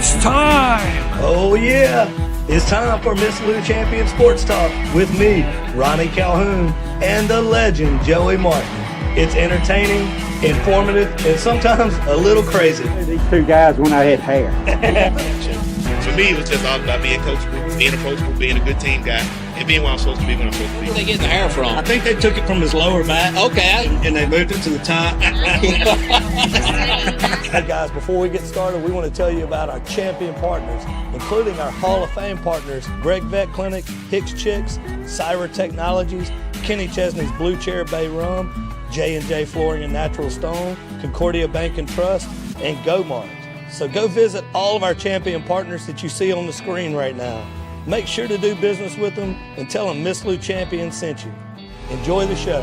It's time! Oh yeah, it's time for Miss Lou Champion Sports Talk with me, Ronnie Calhoun, and the legend, Joey Martin. It's entertaining, informative, and sometimes a little crazy. These two guys when I had hair. For me, it was just all about being coachable, being approachable, being a good team guy, and being what I'm supposed to be when I'm supposed to be. Where are they getting the hair from? I think they took it from his lower back. Okay. And they moved it to the top. Hey guys, before we get started, we want to tell you about our champion partners, including our Hall of Fame partners, Greg Vet Clinic, Hicks Chicks, Cyra Technologies, Kenny Chesney's Blue Chair Bay Rum, J&J Flooring and Natural Stone, Concordia Bank and Trust, and Go Mart. So go visit all of our champion partners that you see on the screen right now. Make sure to do business with them and tell them Miss Lou Champion sent you. Enjoy the show.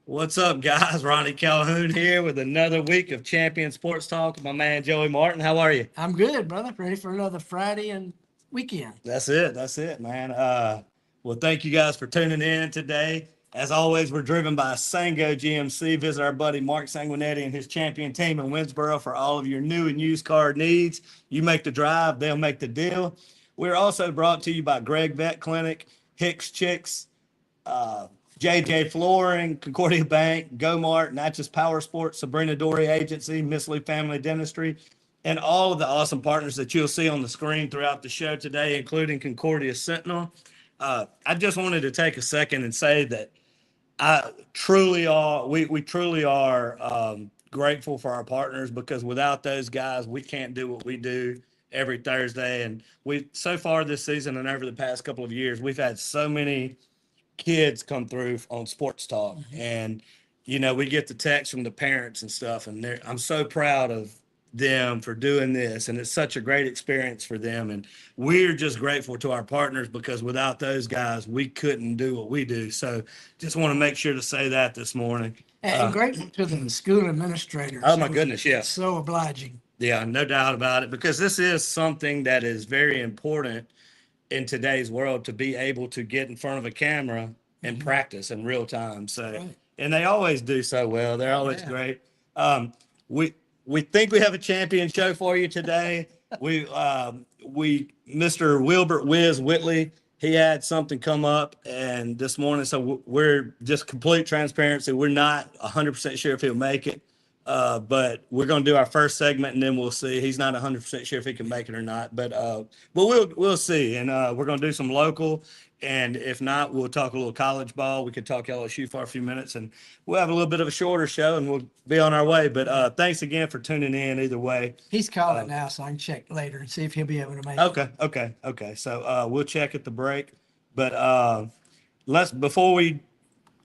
What's up, guys? Ronnie Calhoun here with another week of Champion Sports Talk with my man Joey Martin. How are you? I'm good, brother. Ready for another Friday and weekend. That's it, man. Well, thank you guys for tuning in today. As always, we're driven by Sango GMC. Visit our buddy Mark Sanguinetti and his champion team in Winsboro for all of your new and used car needs. You make the drive, they'll make the deal. We're also brought to you by Greg Vet Clinic, Hicks Chicks, JJ Flooring, Concordia Bank, Go Mart, Natchez Power Sports, Sabrina Dory Agency, Miss Lou Family Dentistry, and all of the awesome partners that you'll see on the screen throughout the show today, including Concordia Sentinel. I just wanted to take a second and say that we truly are grateful for our partners, because without those guys, we can't do what we do every Thursday. And so far this season and over the past couple of years, we've had so many kids come through on Sports Talk. Mm-hmm. And, you know, we get the text from the parents and stuff, and I'm so proud of them for doing this, and it's such a great experience for them, and we're just grateful to our partners, because without those guys we couldn't do what we do. So just want to make sure to say that this morning, and grateful to the school administrators. Oh my goodness, yeah, so obliging. Yeah, no doubt about it, because this is something that is very important in today's world, to be able to get in front of a camera and mm-hmm. practice in real time. So right. And they always do so well. They're always great. We think we have a champion show for you today. Mr. Wilbert Whitley, he had something come up and this morning, so we're just complete transparency. We're not 100% sure if he'll make it, but we're going to do our first segment and then we'll see. He's not 100% sure if he can make it or not, but we'll see. And we're going to do some local. And if not, we'll talk a little college ball. We could talk LSU for a few minutes, and we'll have a little bit of a shorter show, and we'll be on our way. But thanks again for tuning in either way. He's calling now, so I can check later and see if he'll be able to make it. Okay. So we'll check at the break. But before we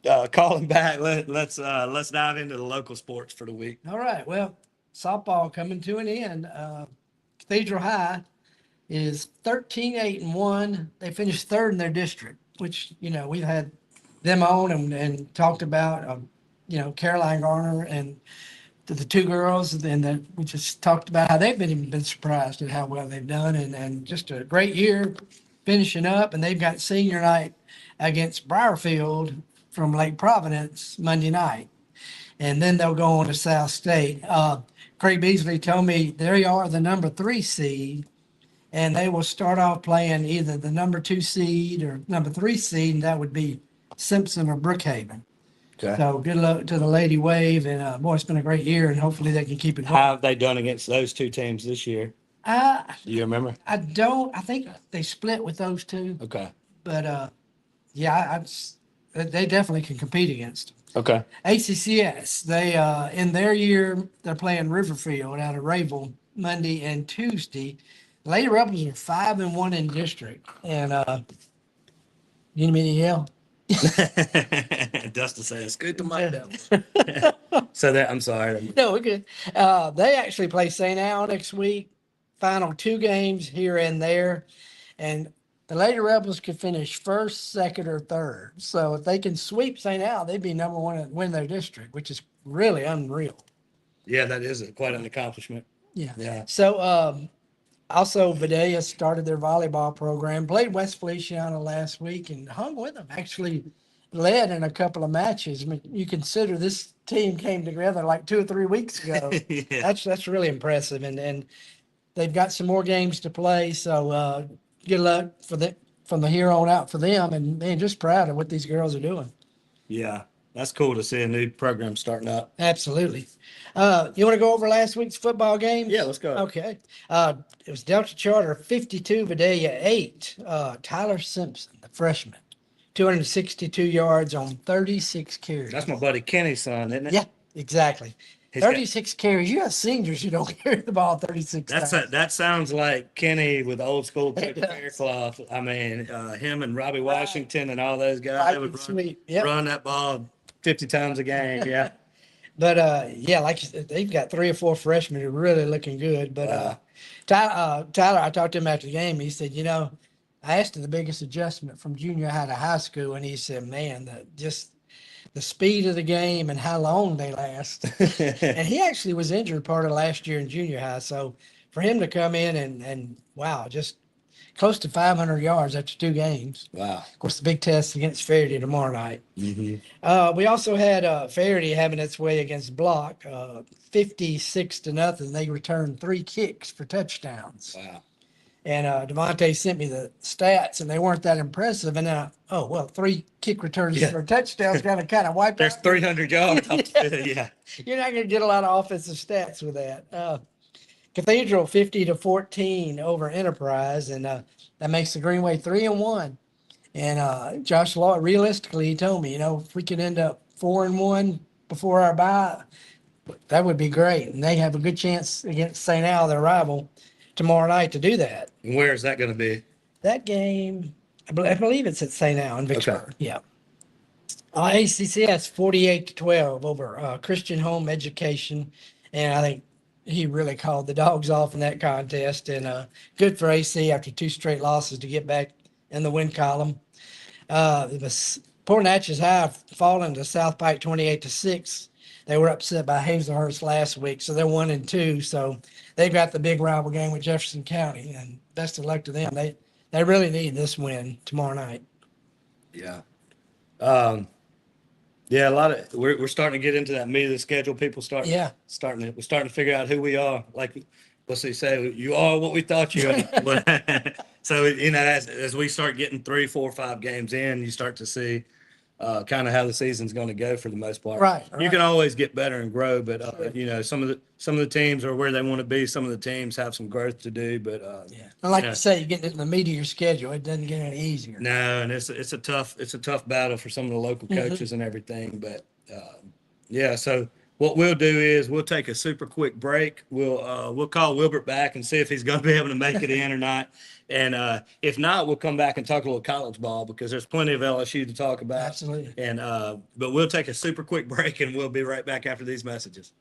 call him back, let's dive into the local sports for the week. All right. Well, softball coming to an end. Cathedral High is 13-8-1. They finished third in their district, which, you know, we've had them on and talked about, Caroline Garner and the two girls, and we just talked about how they've been surprised at how well they've done, and just a great year finishing up. And they've got senior night against Briarfield from Lake Providence Monday night. And then they'll go on to South State. Craig Beasley told me they are the number 3 seed, and they will start off playing either the number 2 seed or number 3 seed, and that would be Simpson or Brookhaven. Okay. So good luck to the Lady Wave, and boy, it's been a great year, and hopefully they can keep it going. How have they done against those two teams this year? Do you remember? I don't. I think they split with those two. Okay. But they definitely can compete against them. Okay. ACCS, they in their year they're playing Riverfield out of Rayville Monday and Tuesday. Lady Rebels are 5-1 in district, and you need me to yell? Dustin says, "Scoot the mic down." So I'm sorry. No, we're good. They actually play St. Al next week. Final 2 games here and there, and the Lady Rebels could finish first, second, or third. So if they can sweep St. Al, they'd be number 1 and win their district, which is really unreal. Yeah, that is quite an accomplishment. Yeah. So also, Vidalia started their volleyball program, played West Feliciana last week and hung with them. Actually led in a couple of matches. I mean, you consider this team came together like 2 or 3 weeks ago. Yeah. That's really impressive, and they've got some more games to play. So good luck from the here on out for them, and man, just proud of what these girls are doing. Yeah, that's cool to see a new program starting up. Absolutely. You want to go over last week's football game? Yeah, let's go. Okay. It was Delta Charter 52, Vidalia 8. Tyler Simpson, the freshman, 262 yards on 36 carries. That's my buddy Kenny's son, isn't it? Yeah, exactly. He's got- 36 carries. You have seniors who don't carry the ball 36 times. That sounds like Kenny with old school It paper does. hair cloth. I mean, him and Robbie Washington and all those guys, Right they would and sweet. Yep. run that ball 50 times a game. Yeah. But yeah, like you said, they've got 3 or 4 freshmen who are really looking good. But Wow. Tyler, I talked to him after the game. He said, I asked him the biggest adjustment from junior high to high school, and he said, man, just the speed of the game and how long they last. And he actually was injured part of last year in junior high. So for him to come in and wow, just close to 500 yards after 2 games. Wow. Of course, the big test against Faraday tomorrow night. Mm-hmm. We also had Faraday having its way against Block, 56-0. They returned 3 kicks for touchdowns. Wow. And Devontae sent me the stats, and they weren't that impressive. And 3 kick returns for touchdowns kind of wiped There's out. 300 yards. Yeah. You're not going to get a lot of offensive stats with that. Cathedral 50-14 over Enterprise, and that makes the Greenway 3-1. And Josh Law, realistically, he told me, if we could end up 4-1 before our bye, that would be great. And they have a good chance against St. Al, their rival, tomorrow night to do that. And where is that going to be? That game, I believe it's at St. Al in Vicksburg. Okay. Yeah. ACCS 48-12 over Christian Home Education, and I think he really called the dogs off in that contest. And good for AC after 2 straight losses to get back in the win column. Poor Natchez High falling to South Pike 28-6. They were upset by Hazelhurst last week, so they're 1-2. So they've got the big rival game with Jefferson County, and best of luck to them. They really need this win tomorrow night. Yeah. Yeah, we're starting to get into that meat of the schedule. People we're starting to figure out who we are. Like, what's he say? You are what we thought you are. So, as we start getting 3, 4, 5 games in, you start to see kind of how the season's going to go for the most part. Right. You can always get better and grow, but some of the teams are where they want to be. Some of the teams have some growth to do, but And like you say, you get into the meat of your schedule, it doesn't get any easier. no, and it's a tough battle for some of the local coaches and everything. But so what we'll do is we'll take a super quick break. We'll call Wilbert back and see if he's going to be able to make it in or not. And if not, we'll come back and talk a little college ball because there's plenty of LSU to talk about. Absolutely. And but we'll take a super quick break and we'll be right back after these messages.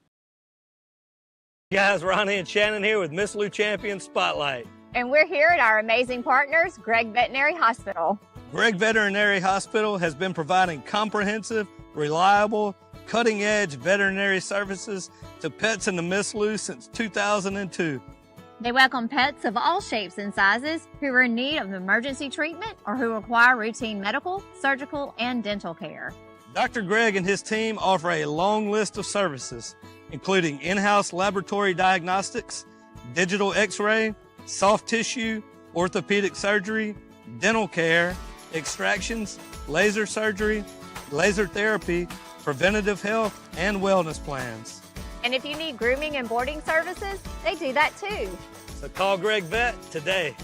Guys, Ronnie and Shannon here with Miss Lou Champion Spotlight. And we're here at our amazing partners, Gregg Veterinary Hospital. Gregg Veterinary Hospital has been providing comprehensive, reliable, cutting-edge veterinary services to pets in the Miss Lou since 2002. They welcome pets of all shapes and sizes who are in need of emergency treatment or who require routine medical, surgical, and dental care. Dr. Gregg and his team offer a long list of services, including in-house laboratory diagnostics, digital x-ray, soft tissue, orthopedic surgery, dental care, extractions, laser surgery, laser therapy, preventative health, and wellness plans. And if you need grooming and boarding services, they do that too. So call Gregg Vet today.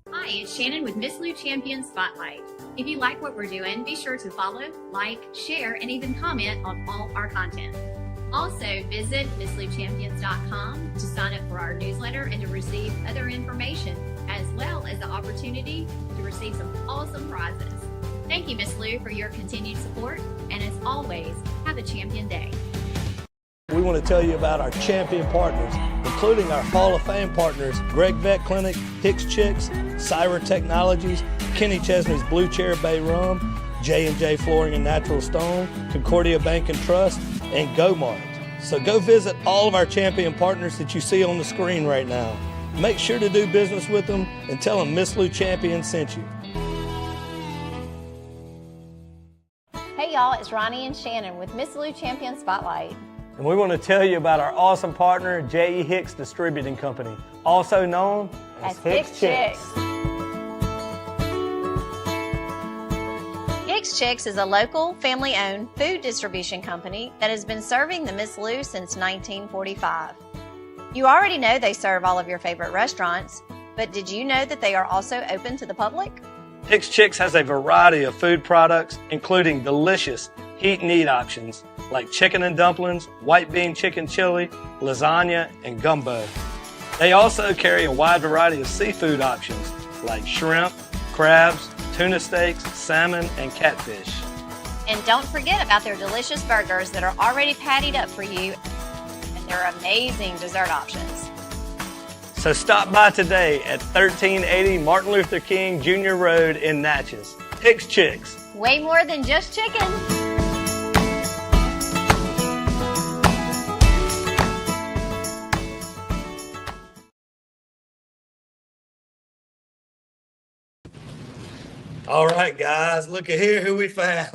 Hi, it's Shannon with Miss Lou Champion Spotlight. If you like what we're doing, be sure to follow, like, share, and even comment on all our content. Also, visit MissLouChampions.com to sign up for our newsletter and to receive other information, as well as the opportunity to receive some awesome prizes. Thank you, Miss Lou, for your continued support, and as always, have a champion day. We want to tell you about our champion partners, including our Hall of Fame partners, Gregg Vet Clinic, Hicks Chicks, Syra Technologies, Kenny Chesney's Blue Chair Bay Rum, J&J Flooring and Natural Stone, Concordia Bank and Trust, and GoMart. So go visit all of our champion partners that you see on the screen right now. Make sure to do business with them and tell them Miss Lou Champion sent you. Hey y'all, it's Ronnie and Shannon with Miss Lou Champion Spotlight. And we want to tell you about our awesome partner, J.E. Hicks Distributing Company, also known as Hicks Chicks. Hicks Chicks is a local, family-owned food distribution company that has been serving the Miss Lou since 1945. You already know they serve all of your favorite restaurants, but did you know that they are also open to the public? Hicks Chicks has a variety of food products, including delicious heat and eat options like chicken and dumplings, white bean chicken chili, lasagna, and gumbo. They also carry a wide variety of seafood options like shrimp, crabs, tuna steaks, salmon, and catfish. And don't forget about their delicious burgers that are already pattied up for you, and their amazing dessert options. So stop by today at 1380 Martin Luther King Jr. Road in Natchez. Hicks Chicks. Way more than just chicken. All right, guys, look at here who we found.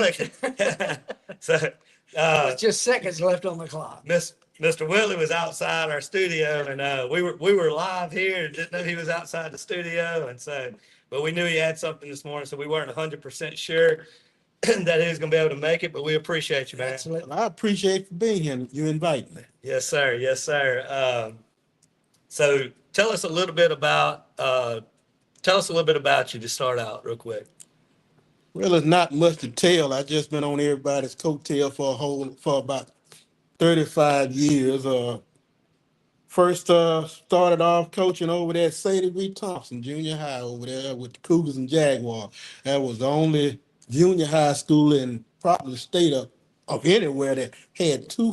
So, It's just seconds left on the clock. Mr. Whitley was outside our studio, and we were live here. Didn't know he was outside the studio, and so, but we knew he had something this morning, so we weren't 100% sure that he was going to be able to make it. But we appreciate you, man. Absolutely. I appreciate you being here. You invited me. Yes, sir. Yes, sir. So tell us a little bit about you to start out, real quick. Well, it's not much to tell. I just been on everybody's coattail for about 35 years. First started off coaching over there at Sadie B. Thompson Junior High over there with the Cougars and Jaguars. That was the only junior high school in probably the state of anywhere that had two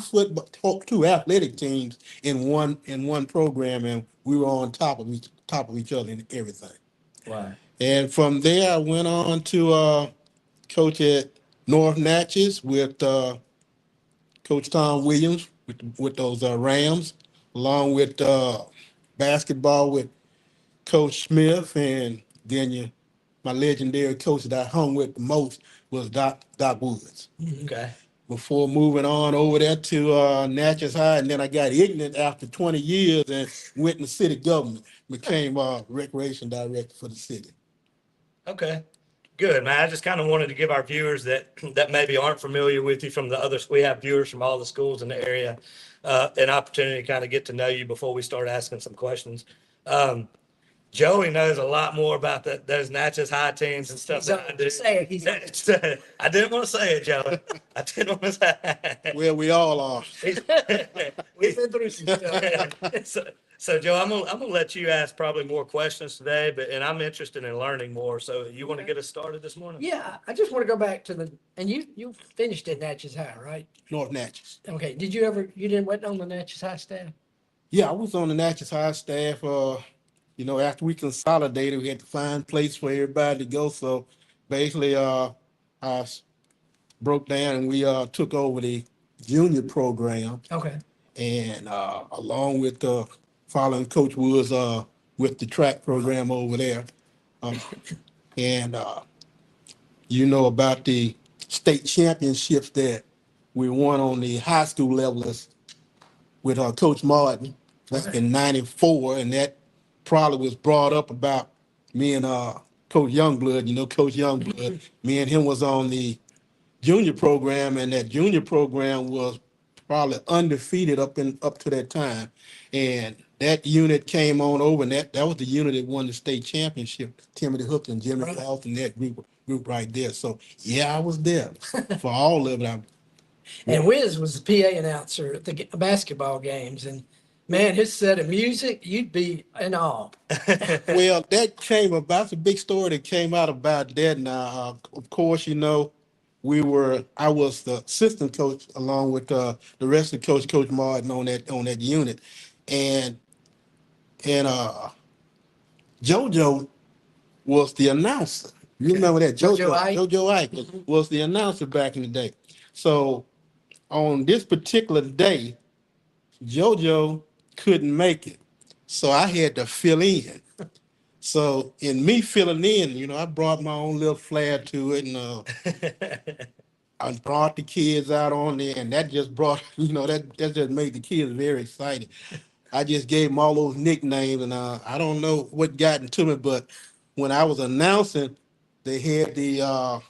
athletic teams in one program, and we were on top of each other in everything. Wow. And from there, I went on to coach at North Natchez with Coach Tom Williams with those Rams, along with basketball with Coach Smith, and then my legendary coach that I hung with the most was Doc Woods. Okay. Before moving on over there to Natchez High, and then I got ignorant after 20 years and went in the city government, became recreation director for the city. Okay. Good, man. I just kind of wanted to give our viewers that maybe aren't familiar with you from the others. We have viewers from all the schools in the area, an opportunity to kind of get to know you before we start asking some questions. Joey knows a lot more about those Natchez High teams and stuff than I do. I didn't want to say it, Joey. I didn't want to say it. Well, we all are. We've been through some stuff. So Joe, I'm gonna let you ask probably more questions today, and I'm interested in learning more. So you want to get us started this morning? Yeah, I just want to go back to and you finished at Natchez High, right? North Natchez. Okay. You went on the Natchez High staff? Yeah, I was on the Natchez High staff. After we consolidated, we had to find a place for everybody to go. So basically, I broke down and we took over the junior program. Okay. And along with following Coach Woods with the track program over there. And about the state championships that we won on the high school level with Coach Martin. That's in '94, and that probably was brought up about me and Coach Youngblood. Coach Youngblood, me and him was on the junior program, and that junior program was probably undefeated up to that time. And that unit came on over, and that was the unit that won the state championship. Timothy Hook and Jimmy Frost and that group right there. So yeah, I was there for all of it. And Wiz was the PA announcer at the basketball games, and man, his set of music, you'd be in awe. Well, that came about, a big story that came out about that. Now, of course, I was the assistant coach along with the rest of the Coach Martin on that unit. And JoJo was the announcer. You remember that? JoJo Ike was the announcer back in the day. So on this particular day, JoJo couldn't make it, so I had to fill in. So in me filling in, I brought my own little flair to it, and I brought the kids out on there, and that just brought, that just made the kids very excited. I just gave them all those nicknames, and I don't know what got into me, but when I was announcing, they had the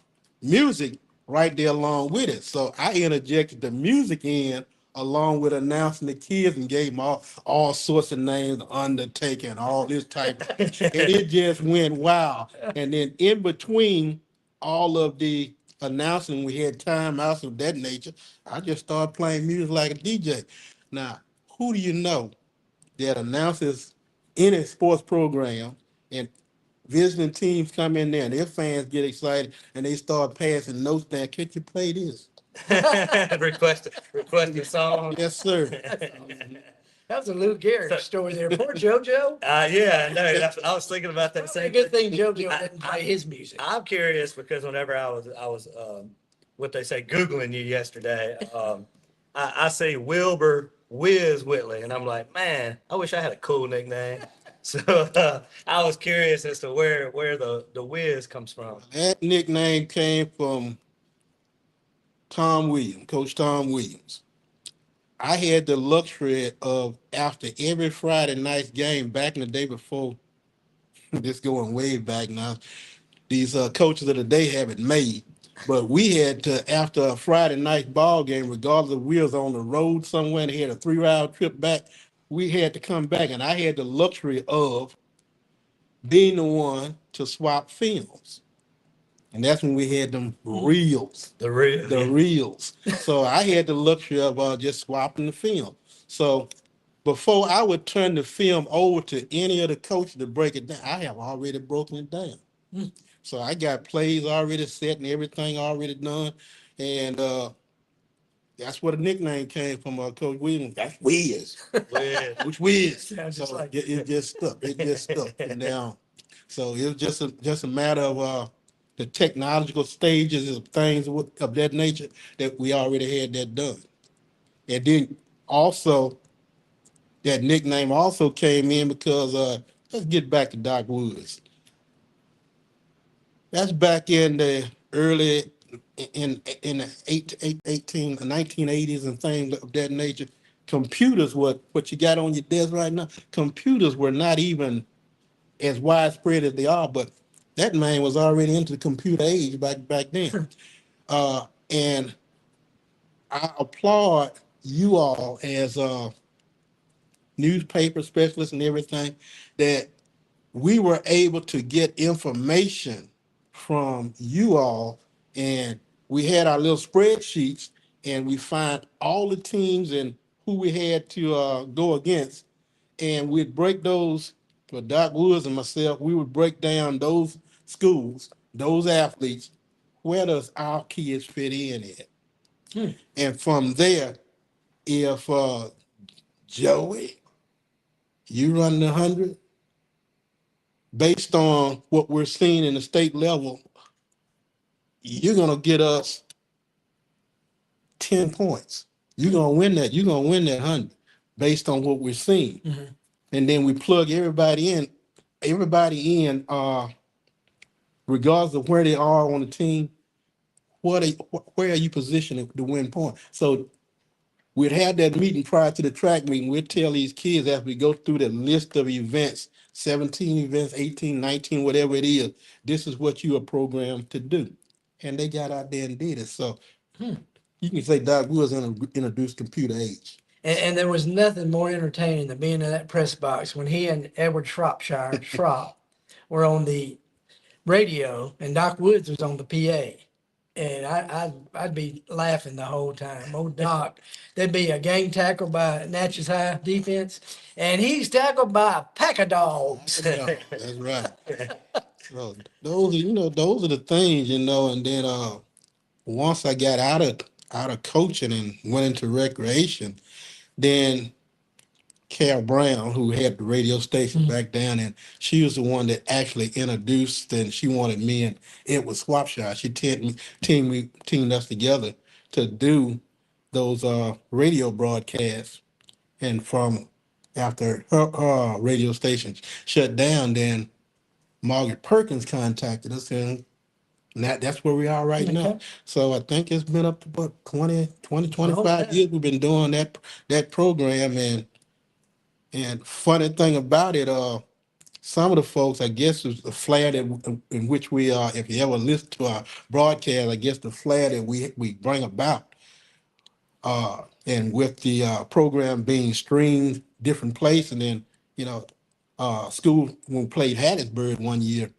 music right there along with it. So I interjected the music in along with announcing the kids and gave them all sorts of names, Undertaker and all this type. And it just went wild. And then in between all of the announcing, we had timeouts of that nature. I just started playing music like a DJ. Now, who do you know that announces any sports program and visiting teams come in there and their fans get excited and they start passing notes down? Can you play this? request a song. Yes, sir. That was a Lou Gehrig story there. Poor JoJo. Yeah, I know. I was thinking about that It's a same good thing JoJo didn't play his music. I'm curious because whenever I was what they say Googling you yesterday, I see Wilbert Whitley, and I'm like, man, I wish I had a cool nickname. So I was curious as to where the Wiz comes from. That nickname came from Tom Williams, Coach Tom Williams. I had the luxury of, after every Friday night game back in the day before, this going way back now, these coaches of the day have it made. But we had to, after a Friday night ball game, regardless if we was on the road somewhere and had a 3-hour trip back, we had to come back. And I had the luxury of being the one to swap films. And that's when we had them reels. The reels. So I had the luxury of just swapping the film. So before I would turn the film over to any of the coaches to break it down, I have already broken it down. So I got plays already set and everything already done. And that's where the nickname came from, Coach Williams. That's Wiz. Which Wiz? Sounds just So like it just stuck. It just stuck. And now, so it was just a matter of the technological stages of things of that nature that we already had that done. And then also, that nickname also came in because let's get back to Doc Woods. That's back in the early in the 1980s and things of that nature. Computers, what you got on your desk right now, computers were not even as widespread as they are, but that man was already into the computer age back then. And I applaud you all as newspaper specialists and everything, that we were able to get information from you all, and we had our little spreadsheets, and we find all the teams and who we had to go against, and we'd break those. For Doc Woods and myself, we would break down those schools, those athletes. Where does our kids fit in at? And from there, if Joey, you run the 100, based on what we're seeing in the state level, you're gonna get us 10 points. You're gonna win that. You're gonna win that 100 based on what we're seeing. And then we plug everybody in, regardless of where they are on the team, where are you positioned to win points? So we'd have that meeting prior to the track meeting. We'd tell these kids as we go through the list of events, 17 events, 18, 19, whatever it is, this is what you are programmed to do. And they got out there and did it. So you can say Doc Woods introduced computer age. And there was nothing more entertaining than being in that press box when he and Edward Schropp were on the radio and Doc Woods was on the PA. And I'd be laughing the whole time. Old Doc, there'd be a gang tackle by Natchez High defense, and he's tackled by a pack of dogs. Yeah, that's right. So those are the things, and then once I got out of coaching and went into recreation, then Carol Brown, who had the radio station back then, and she was the one that actually introduced, and she wanted me and it was Swapshot. She teamed us together to do those radio broadcasts. And from after her radio station shut down, then Margaret Perkins contacted us, and that's where we are right now. Okay. So I think it's been up to about 20, 25 Okay. years we've been doing that program. And funny thing about it, some of the folks, I guess, is the flair that in which we are. If you ever listen to our broadcast, I guess the flair that we bring about, and with the program being streamed different places, and then school when we played Hattiesburg one year,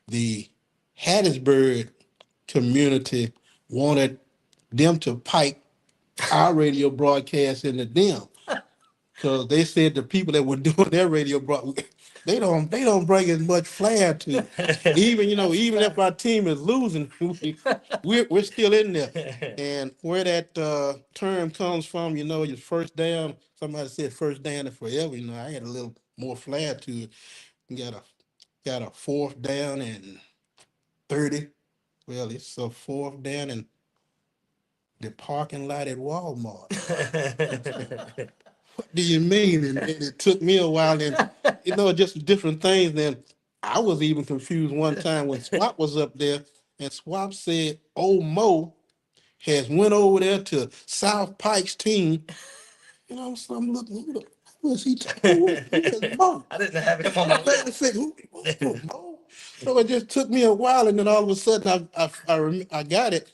the Hattiesburg community wanted them to pipe our radio broadcast into them. Because they said the people that were doing their radio they don't bring as much flair to it. Even if our team is losing, we're still in there. And where that term comes from, your first down. Somebody said first down is forever. I had a little more flair to it. You got a fourth down and 30. Well, it's a fourth down and the parking lot at Walmart. What do you mean? And it took me a while, and just different things. Then I was even confused one time when Swap was up there, and Swap said, "Old Mo has went over there to South Pike's team." So I'm looking, who is he talking? Who is Mo? I didn't have him on my list. I said, who Mo? So it just took me a while, and then all of a sudden I got it.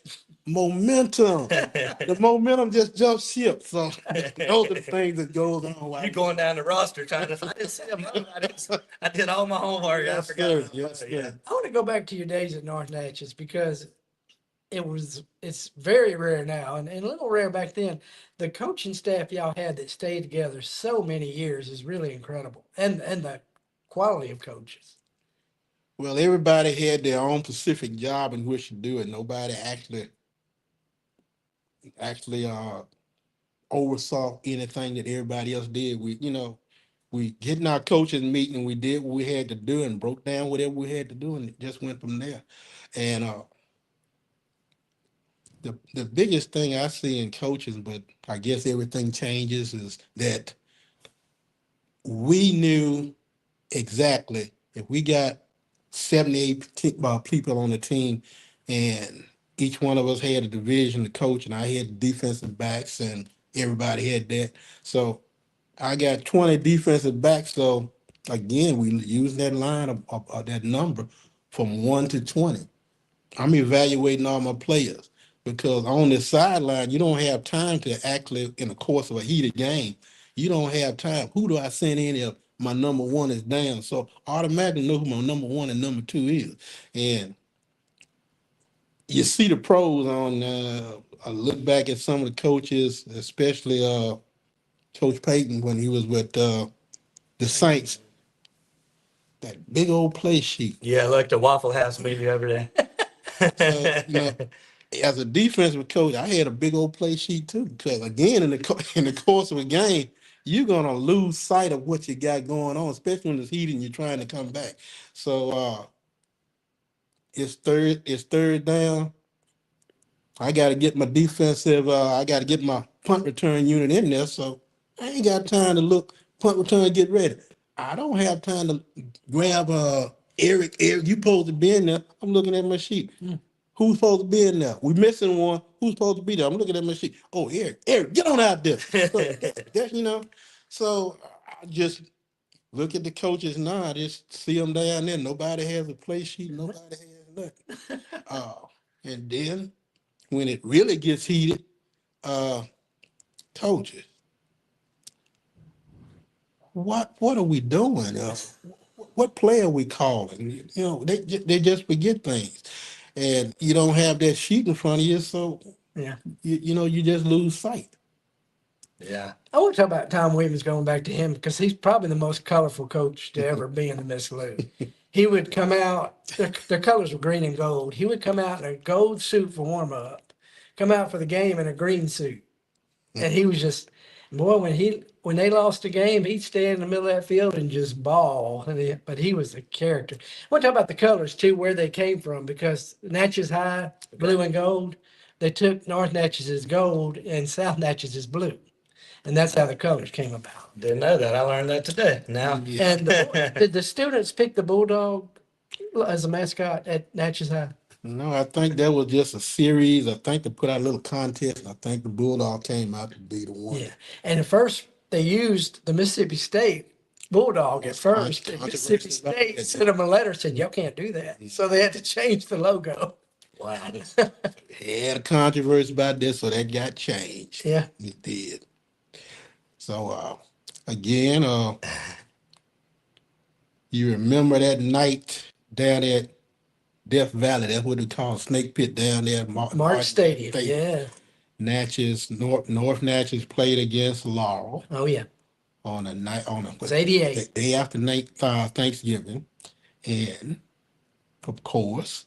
Momentum. The momentum just jumped ship. So those are the things that goes on. You going down the roster trying to. I didn't see him. I did all my homework. Yes, I forgot. sir. Yes, sir. I want to go back to your days at North Natchez because it's very rare now and a little rare back then. The coaching staff y'all had that stayed together so many years is really incredible. And the quality of coaches. Well, everybody had their own specific job in which to do it. Nobody actually oversaw anything that everybody else did. We get in our coaches meeting and we did what we had to do and broke down whatever we had to do, and it just went from there. And the biggest thing I see in coaches, but I guess everything changes, is that we knew exactly if we got 78 people on the team and each one of us had a division to coach, and I had defensive backs and everybody had that. So I got 20 defensive backs. So again, we use that line of that number from 1 to 20. I'm evaluating all my players because on the sideline, you don't have time to actually, in the course of a heated game, you don't have time. Who do I send in if my number one is down? So automatically know who my number one and number two is. And you see the pros on, I look back at some of the coaches, especially Coach Payton when he was with the Saints. That big old play sheet. Yeah, like the Waffle House meeting over there. As a defensive coach, I had a big old play sheet too. Because again, in the course of a game, you're gonna lose sight of what you got going on, especially when it's heated and you're trying to come back. So it's third down. I got to get my defensive. I got to get my punt return unit in there. So I ain't got time to look punt return, get ready. I don't have time to grab Eric. Eric, you supposed to be in there. I'm looking at my sheet. Who's supposed to be in there? We missing one. Who's supposed to be there? I'm looking at my sheet. Oh, Eric, get on out there. So I just look at the coaches now. I just see them down there. Nobody has a play sheet. Nobody has nothing. And then when it really gets heated, told you. What are we doing? What play are we calling? They just forget things. And you don't have that sheet in front of you, so yeah, you just lose sight. Yeah. I want to talk about Tom Williams, going back to him, because he's probably the most colorful coach to ever be in the Miss Lou. He would come out, their colors were green and gold. He would come out in a gold suit for warm-up, come out for the game in a green suit. And he was just, boy, when they lost the game, he'd stand in the middle of that field and just bawl. But he was a character. I want to talk about the colors, too, where they came from, because Natchez High, blue and gold, they took North Natchez as gold and South Natchez as blue. And that's how the colors came about. Didn't know that. I learned that today. Now, And did the students pick the Bulldog as a mascot at Natchez High? No, I think that was just a series. I think they put out a little contest. And I think the Bulldog came out to be the one. Yeah. And at first, they used the Mississippi State Bulldog at first. And Mississippi State sent them a letter saying, y'all can't do that. So they had to change the logo. wow. Had a controversy about this, so that got changed. Yeah. It did. So, again, you remember that night down at Death Valley? That's what they call Snake Pit down there at Mark Stadium. Yeah. Natchez, North Natchez played against Laurel Oh, yeah. on a night It was 88. the day after Thanksgiving, and of course,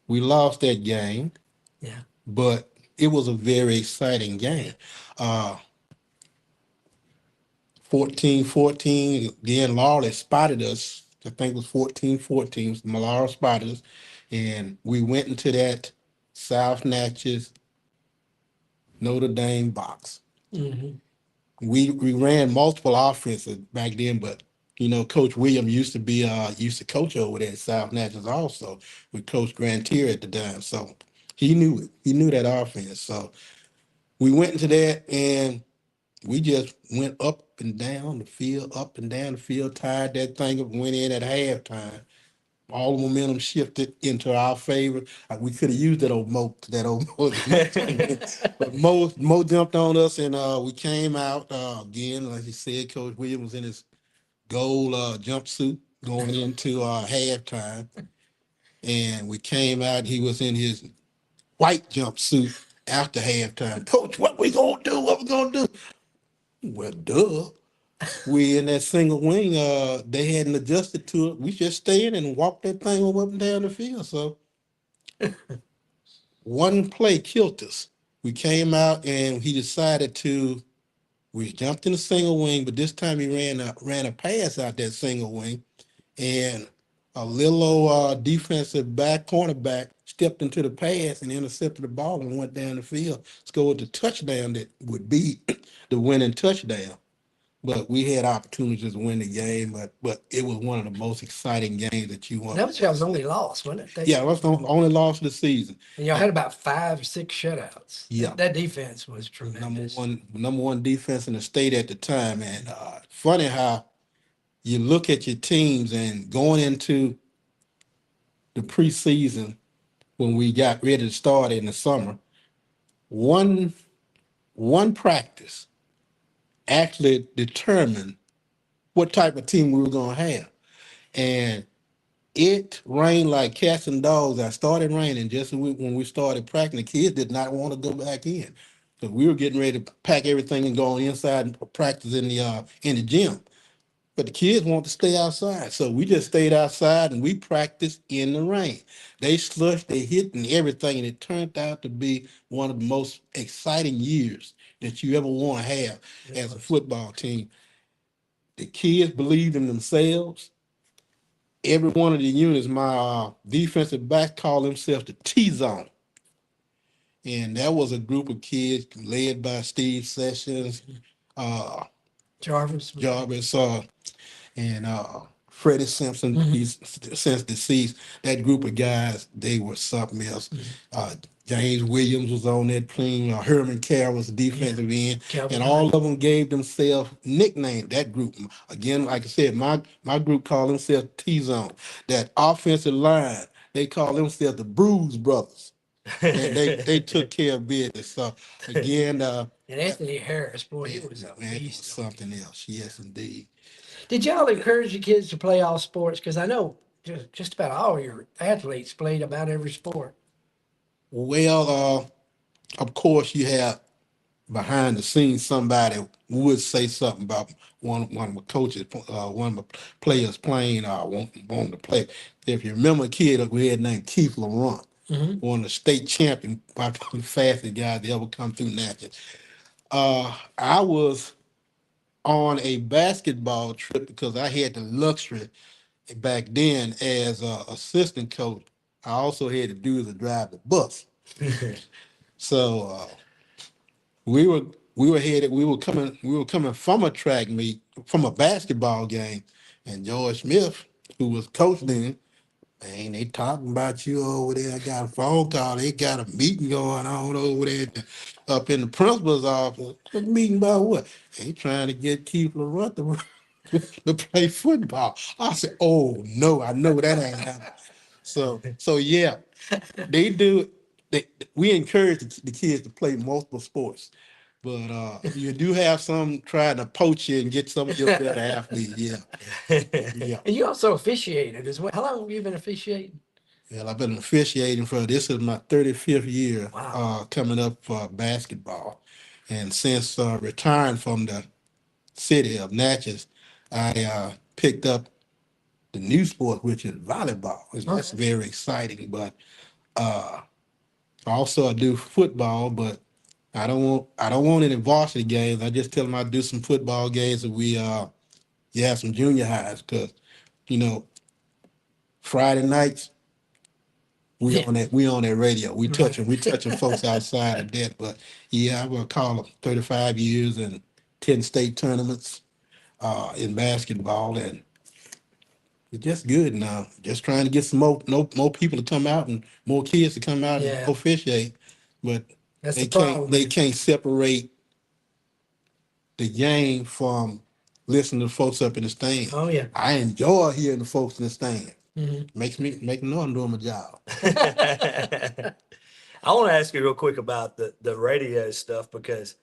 we lost that game. Yeah. But it was a very exciting game. 14-14, again, Laurel spotted us. I think it was 14-14. Laurel spotted us, and we went into that South Natchez Notre Dame box. Mm-hmm. We ran multiple offenses back then, but Coach Williams used to coach over there at South Natchez also with Coach Grantier at the time. So he knew it. He knew that offense. So we went into that and we just went up and down the field, tied that thing up, went in at halftime. All the momentum shifted into our favor. We could have used that old Mo. But Mo jumped on us, and we came out again. Like you said, Coach Williams was in his gold jumpsuit going into halftime, and we came out. He was in his white jumpsuit after halftime. Coach, what we gonna do? What we gonna do? Well, duh. We in that single wing, they hadn't adjusted to it. We just stayed and walked that thing up and down the field. So one play killed us. We came out and he decided we jumped in the single wing, but this time he ran a pass out that single wing, and a little old defensive cornerback stepped into the pass and intercepted the ball and went down the field, scored the touchdown that would be the winning touchdown. But we had opportunities to win the game, but it was one of the most exciting games that you won. That was y'all's only loss, wasn't it? Yeah, that's the only loss of the season. And y'all had about 5 or 6 shutouts. Yeah. That defense was tremendous. Number one defense in the state at the time. And funny how you look at your teams and going into the preseason when we got ready to start in the summer, one practice actually determined what type of team we were going to have. And it rained like cats and dogs. I started raining just when we started practicing. The kids did not want to go back in. So we were getting ready to pack everything and go inside and practice in the gym. But the kids want to stay outside. So we just stayed outside and we practiced in the rain. They slushed, they hit and everything. And it turned out to be one of the most exciting years that you ever want to have as a football team. The kids believed in themselves. Every one of the units, my defensive back called themselves the T-Zone. And that was a group of kids led by Steve Sessions, Jarvis, and Freddie Simpson, he's since deceased. That group of guys, they were something else. James Williams was on that team. Herman Carroll was the defensive end. And all of them gave themselves nicknames, that group. Again, like I said, my group called themselves T-Zone. That offensive line, they called themselves the Bruise Brothers. And they took care of business. So, again. And Anthony Harris, boy, he was a man, beast. Something else. Yes, indeed. Did y'all encourage your kids to play all sports? Because I know just about all your athletes played about every sport. Well, of course, you have behind the scenes somebody would say something about one of my coaches, one of my players playing, wanting to play. If you remember a kid we had named Keith Laurent, one of the state champion, probably the fastest guy to ever come through Natchez. I was on a basketball trip because I had the luxury back then as an assistant coach. I also had to do is drive the bus. So we were we were coming from a track meet, from a basketball game, and George Smith, who was coaching then, man, they talking about you over there. I got a phone call. They got a meeting going on over there up in the principal's office. A meeting about what? They trying to get Keith LaRutte to play football. I said, oh no, I know that ain't happening. So yeah, they do. We encourage the kids to play multiple sports, but you do have some trying to poach you and get some of your better athletes. Yeah, yeah. And you also officiated as well. How long have you been officiating? Well, I've been officiating this is my 35th year. Wow. Coming up for basketball, and since retiring from the city of Natchez, I picked up the new sport, which is volleyball. And that's very exciting. But also I do football, but I don't want any varsity games. I just tell them I do some football games, and we have some junior highs, because Friday nights we on that radio. We touching folks outside of that. But yeah, I will call them 35 years and 10 state tournaments in basketball, and it's just good now. Just trying to get some more people to come out and more kids to come out and officiate. But That's they the problem. can't separate the game from listening to folks up in the stand. Oh yeah. I enjoy hearing the folks in the stand. Mm-hmm. Make me know I'm doing my job. I want to ask you real quick about the radio stuff, because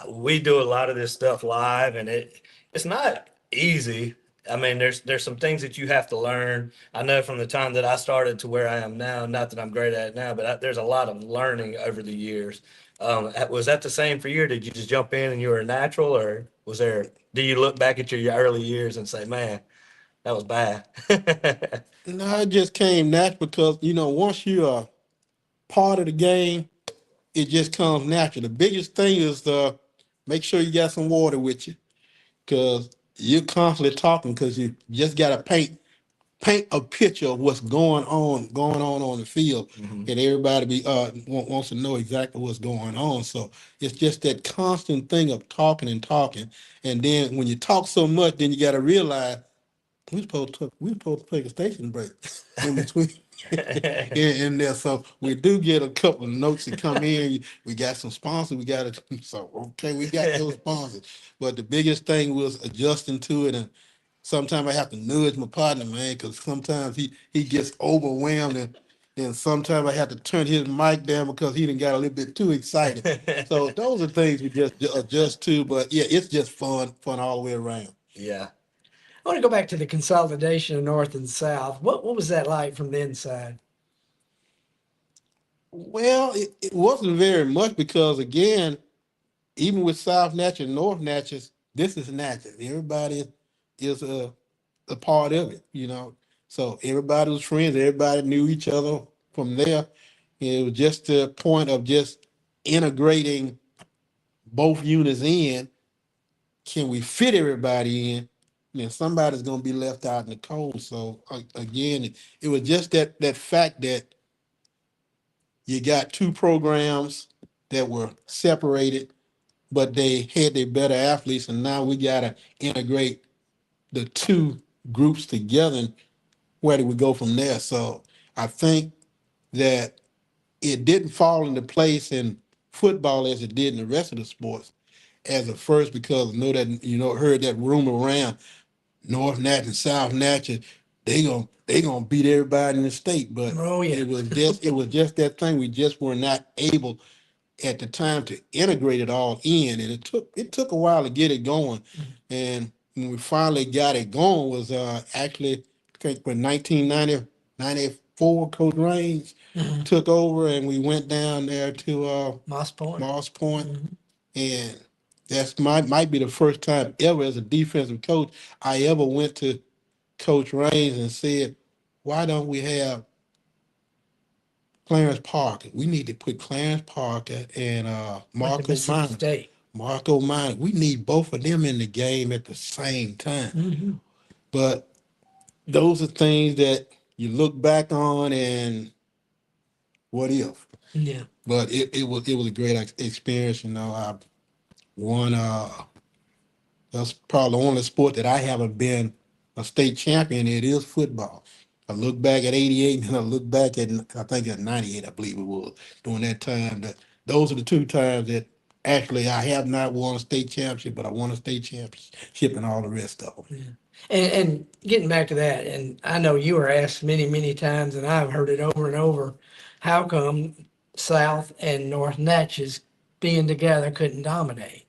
we do a lot of this stuff live, and it's not easy. I mean, there's some things that you have to learn. I know from the time that I started to where I am now, not that I'm great at it now, but there's a lot of learning over the years. Was that the same for you? Or did you just jump in and you were a natural, or do you look back at your early years and say, man, that was bad? No, it just came natural, because once you are part of the game, it just comes natural. The biggest thing is make sure you got some water with you, because you're constantly talking, because you just got to paint a picture of what's going on the field, and everybody wants to know exactly what's going on. So it's just that constant thing of talking, and then when you talk so much, then you got to realize we're supposed to take a station break in between. in there, so we do get a couple of notes that come in. We got some sponsors. We got we got those sponsors. But the biggest thing was adjusting to it, and sometimes I have to nudge my partner, man, because sometimes he gets overwhelmed, and then sometimes I have to turn his mic down because he done got a little bit too excited. So those are things we just adjust to. But yeah, it's just fun all the way around. Yeah. I want to go back to the consolidation of North and South. What was that like from the inside? Well, it wasn't very much, because again, even with South Natchez and North Natchez, this is Natchez. Everybody is a part of it, So everybody was friends. Everybody knew each other from there. It was just the point of just integrating both units in. Can we fit everybody in? Somebody's going to be left out in the cold. So again, it was just that fact that you got two programs that were separated, but they had their better athletes, and now we got to integrate the two groups together. And where do we go from there? So I think that it didn't fall into place in football as it did in the rest of the sports as a first, because I know that heard that rumor around North Natchez, South Natchez, they gonna beat everybody in the state. But it was just that thing. We just were not able at the time to integrate it all in, and it took a while to get it going. And when we finally got it going was actually, I think, when 1990, 94, Coach Raines took over, and we went down there to Moss Point. And that's might be the first time ever as a defensive coach I ever went to Coach Raines and said, why don't we have Clarence Parker? We need to put Clarence Parker and Marco Minor. We need both of them in the game at the same time. But those are things that you look back on and what if? Yeah. But it was a great experience. You know, I won. That's probably the only sport that I haven't been a state champion. It is football. I look back at '88 and I look back at I think at '98. I believe it was during that time. Those are the two times that actually I have not won a state championship, but I won a state championship and all the rest of them. Yeah. And getting back to that, and I know you were asked many, many times, and I've heard it over and over, how come South and North Natchez being together couldn't dominate?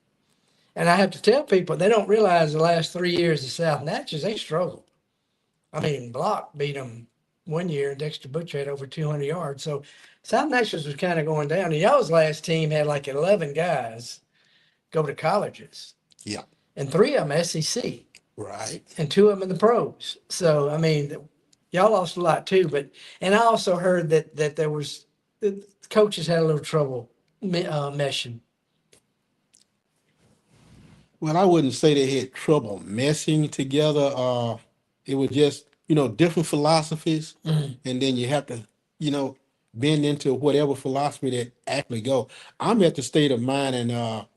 And I have to tell people, they don't realize the last 3 years of South Natchez, they struggled. I mean, Block beat them one year, and Dexter Butcher had over 200 yards. So South Natchez was kind of going down. And y'all's last team had like 11 guys go to colleges. Yeah. And 3 of them SEC. Right. And 2 of them in the pros. So, I mean, y'all lost a lot too. And I also heard that there was, the coaches had a little trouble meshing. Well, I wouldn't say they had trouble messing together. It was just, different philosophies. And then you have to, bend into whatever philosophy that actually go. I'm at the state of mind, and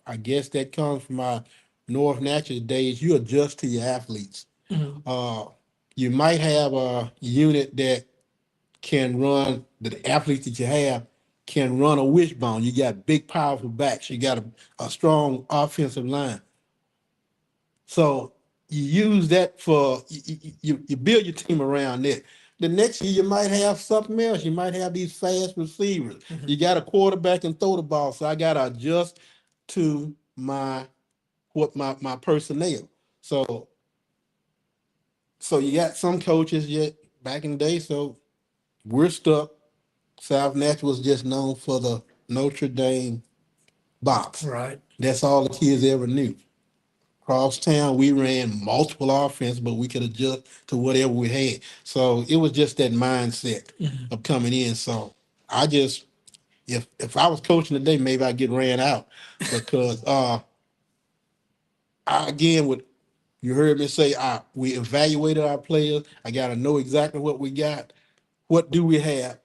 I guess that comes from my North Natchez days. You adjust to your athletes. You might have a unit that can run, the athletes that you have can run a wishbone. You got big, powerful backs. You got a strong offensive line. So you use that for, you build your team around that. The next year you might have something else. You might have these fast receivers. You got a quarterback and throw the ball. So I got to adjust to my personnel. So you got some coaches yet back in the day. So we're stuck. South Natchez was just known for the Notre Dame box. Right. That's all the kids ever knew. Across town, we ran multiple offense, but we could adjust to whatever we had. So it was just that mindset of coming in. So I just, if I was coaching today, maybe I'd get ran out because you heard me say, we evaluated our players. I got to know exactly what we got. What do we have?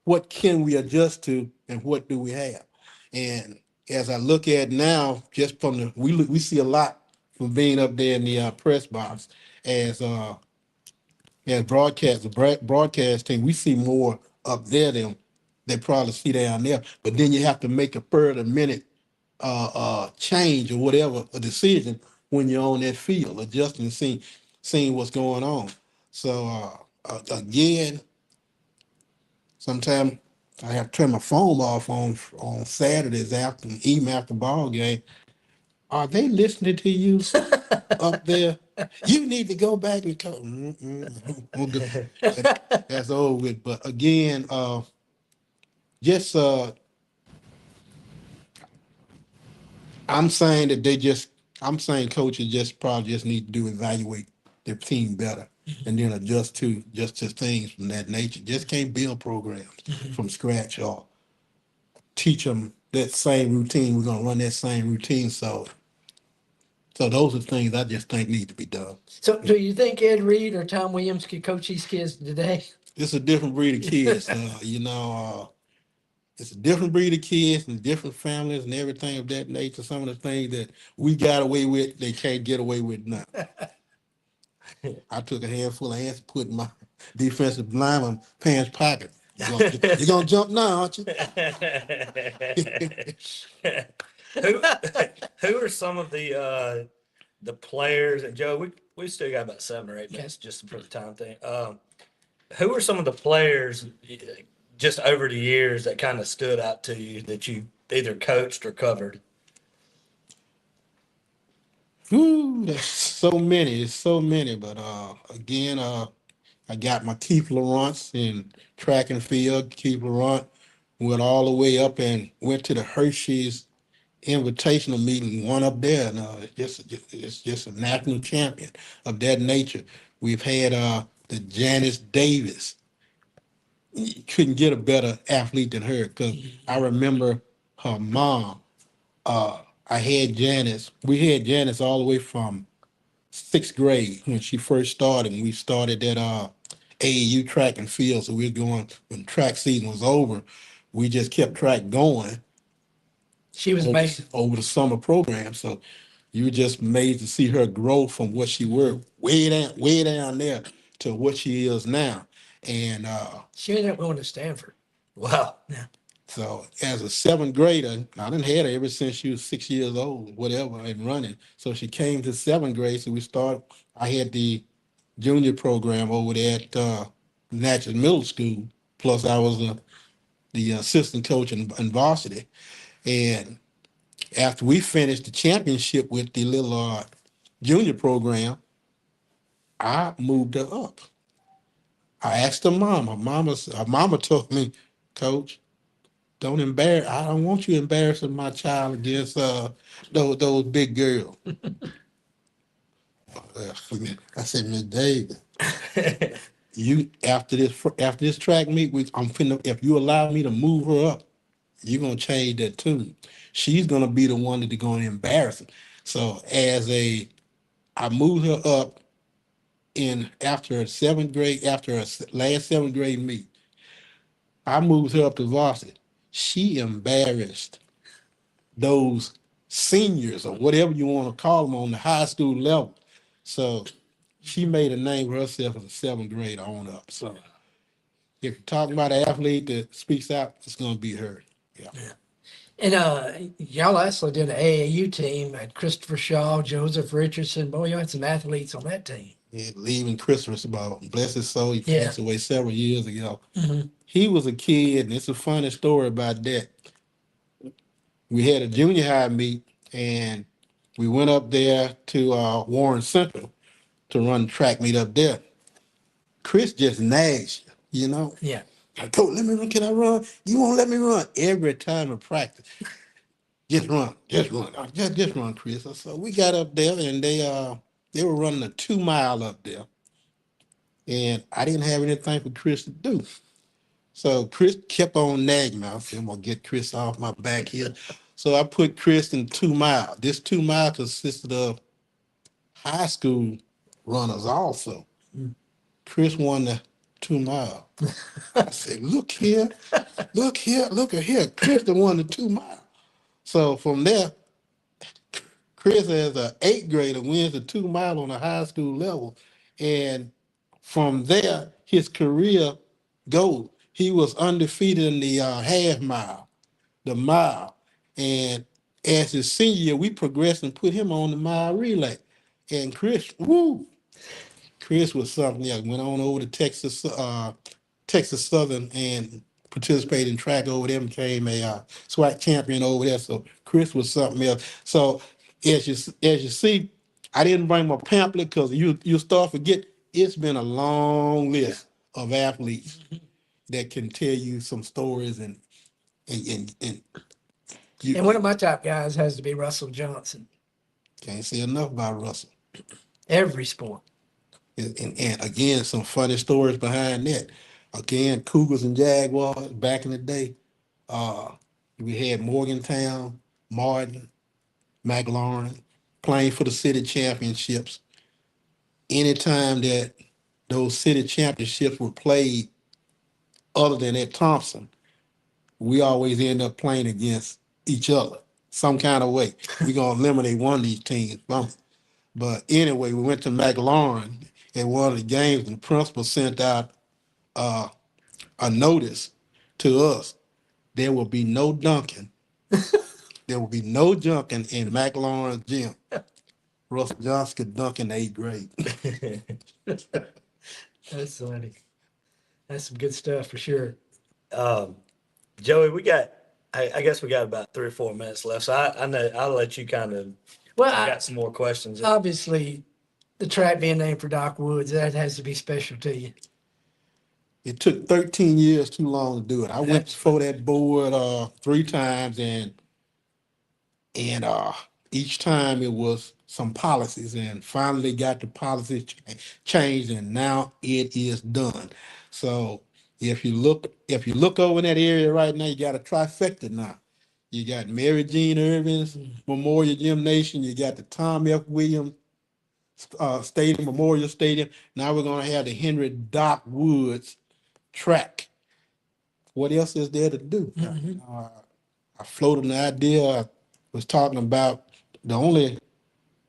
What can we adjust to, and what do we have? And as I look at now, just from we see a lot from being up there in the press box as broadcast team. We see more up there than they probably see down there. But then you have to make a per minute change or whatever, a decision when you're on that field, adjusting and seeing what's going on. So again, sometimes I have to turn my phone off on Saturdays even after ball game. Are they listening to you up there? You need to go back and talk. That's over with. But again, I'm saying coaches just probably just need to evaluate their team better and then adjust to things from that nature. Just can't build programs from scratch or teach them that same routine. We're going to run that same routine. So those are things I just think need to be done. So do you think Ed Reed or Tom Williams could coach these kids today? It's a different breed of kids. It's a different breed of kids and different families and everything of that nature. Some of the things that we got away with, they can't get away with now. I took a handful of ants, put in my defensive lineman pants pocket. You're gonna jump now, aren't you? Who are some of the players? And Joe, we still got about 7 or 8 minutes just for the time thing. Who are some of the players just over the years that kind of stood out to you that you either coached or covered? There's so many. It's so many. But again, I got my Keith Laurence in track and field. Keith Laurent went all the way up and went to the Hershey's invitational meeting, won up there. And it's just a national champion of that nature. We've had the Janice Davis. You couldn't get a better athlete than her because I remember her mom. We had Janice all the way from 6th grade when she first started. And we started at AAU track and field. So we were going, when track season was over, we just kept track going She was amazing. over the summer program. So you were just amazed to see her grow from what she were way down there to what she is now. And She ended up going to Stanford. Wow. Yeah. so as a seventh grader, I done had her ever since she was 6 years old, whatever, and running. So she came to seventh grade. So I had the junior program over there at Natchez Middle School. Plus I was the assistant coach in varsity. And after we finished the championship with the little junior program, I moved her up. I asked her mama. Her mama told me, Coach, don't embarrass. I don't want you embarrassing my child against those big girls. I said, Miss Davis, you after this track meet, if you allow me to move her up, you're gonna change that tune. She's gonna be the one that's gonna embarrass her. So I moved her up after her last seventh grade meet. I moved her up to varsity. She embarrassed those seniors or whatever you want to call them on the high school level. So she made a name for herself as a seventh grade on up. So if you're talking about an athlete that speaks out, it's going to be her. Yeah. And y'all actually did an AAU team at Christopher Shaw, Joseph Richardson. Boy, you had some athletes on that team. Yeah, leaving Christmas about bless his soul. He passed away several years ago. Mm-hmm. He was a kid, and it's a funny story about that. We had a junior high meet, and we went up there to Warren Central to run the track meet up there. Chris just nags you. Yeah. Like, Coach, let me run. Can I run? You won't let me run every time in practice. Just run. Just run, Chris. So we got up there, and they were running a 2 mile up there, and I didn't have anything for Chris to do. So Chris kept on nagging me. I said, I'm gonna get Chris off my back here. So I put Chris in 2 mile. This 2 mile consisted of high school runners also. Chris won the 2 mile. I said, look here. Chris won the 2 mile. So from there, Chris as an 8th grader wins the 2 mile on a high school level. And from there, his career goes. He was undefeated in the half mile, the mile. And as his senior year, we progressed and put him on the mile relay. And Chris was something else. Went on over to Texas Southern and participated in track over there and became a SWAC champion over there. So Chris was something else. So as you see, I didn't bring my pamphlet because you start to forget. It's been a long list of athletes that can tell you some stories and one of my top guys has to be Russell Johnson. Can't say enough about Russell. Every sport. And again, some funny stories behind that. Again, Cougars and Jaguars back in the day. We had Morgantown, Martin, McLaurin playing for the city championships. Anytime that those city championships were played other than at Thompson, we always end up playing against each other some kind of way. We're going to eliminate one of these teams. But anyway, we went to McLaurin in one of the games, and the principal sent out a notice to us. There will be no dunking. There will be no dunking in McLaurin's gym. Russell Johnson could dunk in the 8th grade. That's funny. That's some good stuff for sure. Joey, I guess we got about 3 or 4 minutes left. So I know I'll let you kind of. I got some more questions. Obviously, the track being named for Doc Woods, that has to be special to you. It took 13 years too long to do it. I went before that board 3 times, and each time it was some policies, and finally got the policies changed, and now it is done. So if you look over in that area right now, you got a trifecta now. You got Mary Jean Irvin's Memorial Gymnasium. You got the Tom F. Williams Stadium, Memorial Stadium. Now we're going to have the Henry Doc Woods track what else is there to do? I floated an idea. I was talking about the only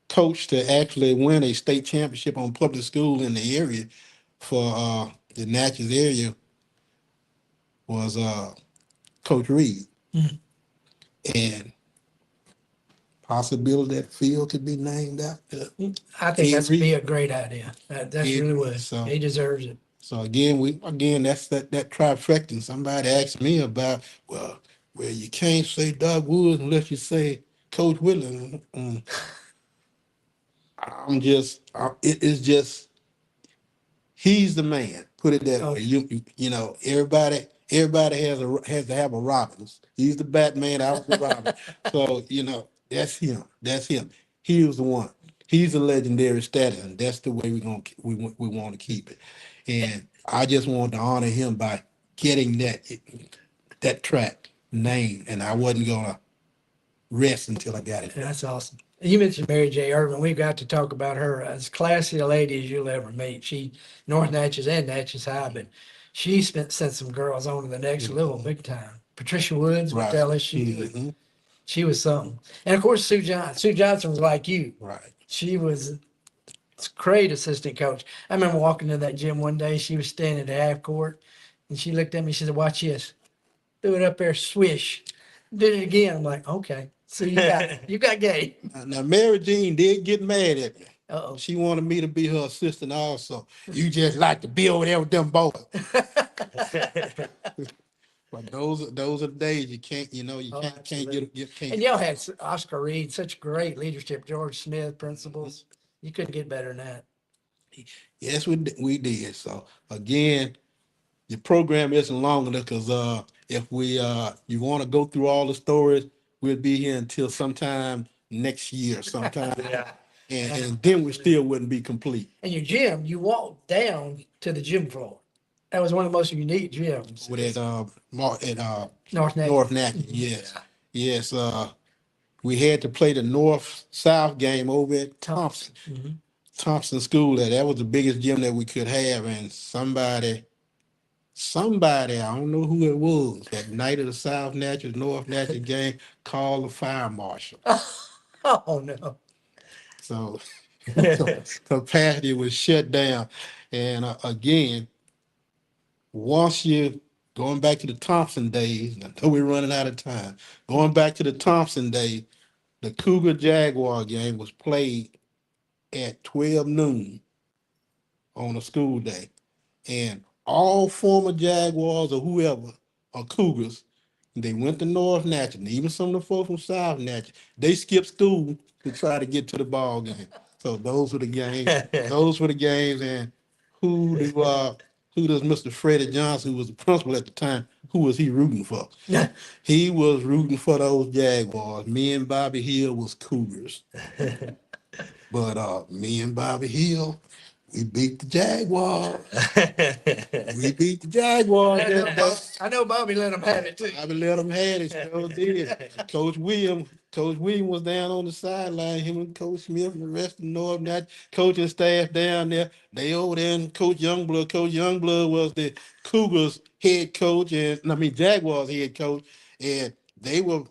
coach to actually win a state championship on public school in the area for the Natchez area was Coach Reed. And possibility that field could be named after. I think that's be a great idea. That's really would. So, he deserves it. So again, that's that trifecta. And somebody asked me about, well, you can't say Doug Woods unless you say Coach Whitley. It is just, he's the man. Put it that way. You know, everybody has to have a Robbins. He's the Batman. I was the Robin. So you know, that's him. He was the one. He's a legendary status, and that's the way we want to keep it. And I just want to honor him by getting that track named, and I wasn't gonna rest until I got it. That's awesome. You mentioned Mary J. Irvin. We've got to talk about her. As classy a lady as you'll ever meet. She North Natchez and Natchez High, but she sent some girls on to the next level big time. Patricia Woods with LSU. She was something. And of course, Sue Johnson. Sue Johnson was like you. Right. She was a great assistant coach. I remember walking to that gym one day. She was standing at the half court, and she looked at me. She said, "Watch this. Do it up there, swish." Did it again. I'm like, okay. So you got game. Now Mary Jean did get mad at me. Uh-oh. She wanted me to be her assistant also. You just like to be over there with them boys. But those are the days you can't get. And y'all had Oscar Reed, such great leadership. George Smith principles. You couldn't get better than that. Yes, we did. So again, the program isn't long enough because if you want to go through all the stories, we'll be here until sometime next year, sometime. Yeah. And then we still wouldn't be complete. And your gym, you walked down to the gym floor. That was one of the most unique gyms. With North Natchez. North Natchez, yes. Yeah. Yes, we had to play the North-South game over at Thompson. Mm-hmm. Thompson School. That was the biggest gym that we could have. And somebody, I don't know who it was, that night of the South Natchez, North Natchez game, called the fire marshal. Oh, no. So capacity was shut down. And again, once you going back to the Thompson days, I know we're running out of time. Going back to the Thompson days, the Cougar Jaguar game was played at 12 noon on a school day. And all former Jaguars or whoever are Cougars, they went to North Natchez, and even some of the folks from South Natchez, they skipped school to try to get to the ball game. So those were the games. And who does Mr. Freddie Johnson, who was the principal at the time, who was he rooting for? He was rooting for those Jaguars. Me and Bobby Hill was Cougars. But me and Bobby Hill, we beat the Jaguars. I know Bobby let him have it too. Bobby let him have it. Sure did. Coach William was down on the sideline. Him and Coach Smith and the rest of the North Natchez coaching staff down there. They over there and Coach Youngblood. Coach Youngblood was the Cougars head coach Jaguars head coach, and they were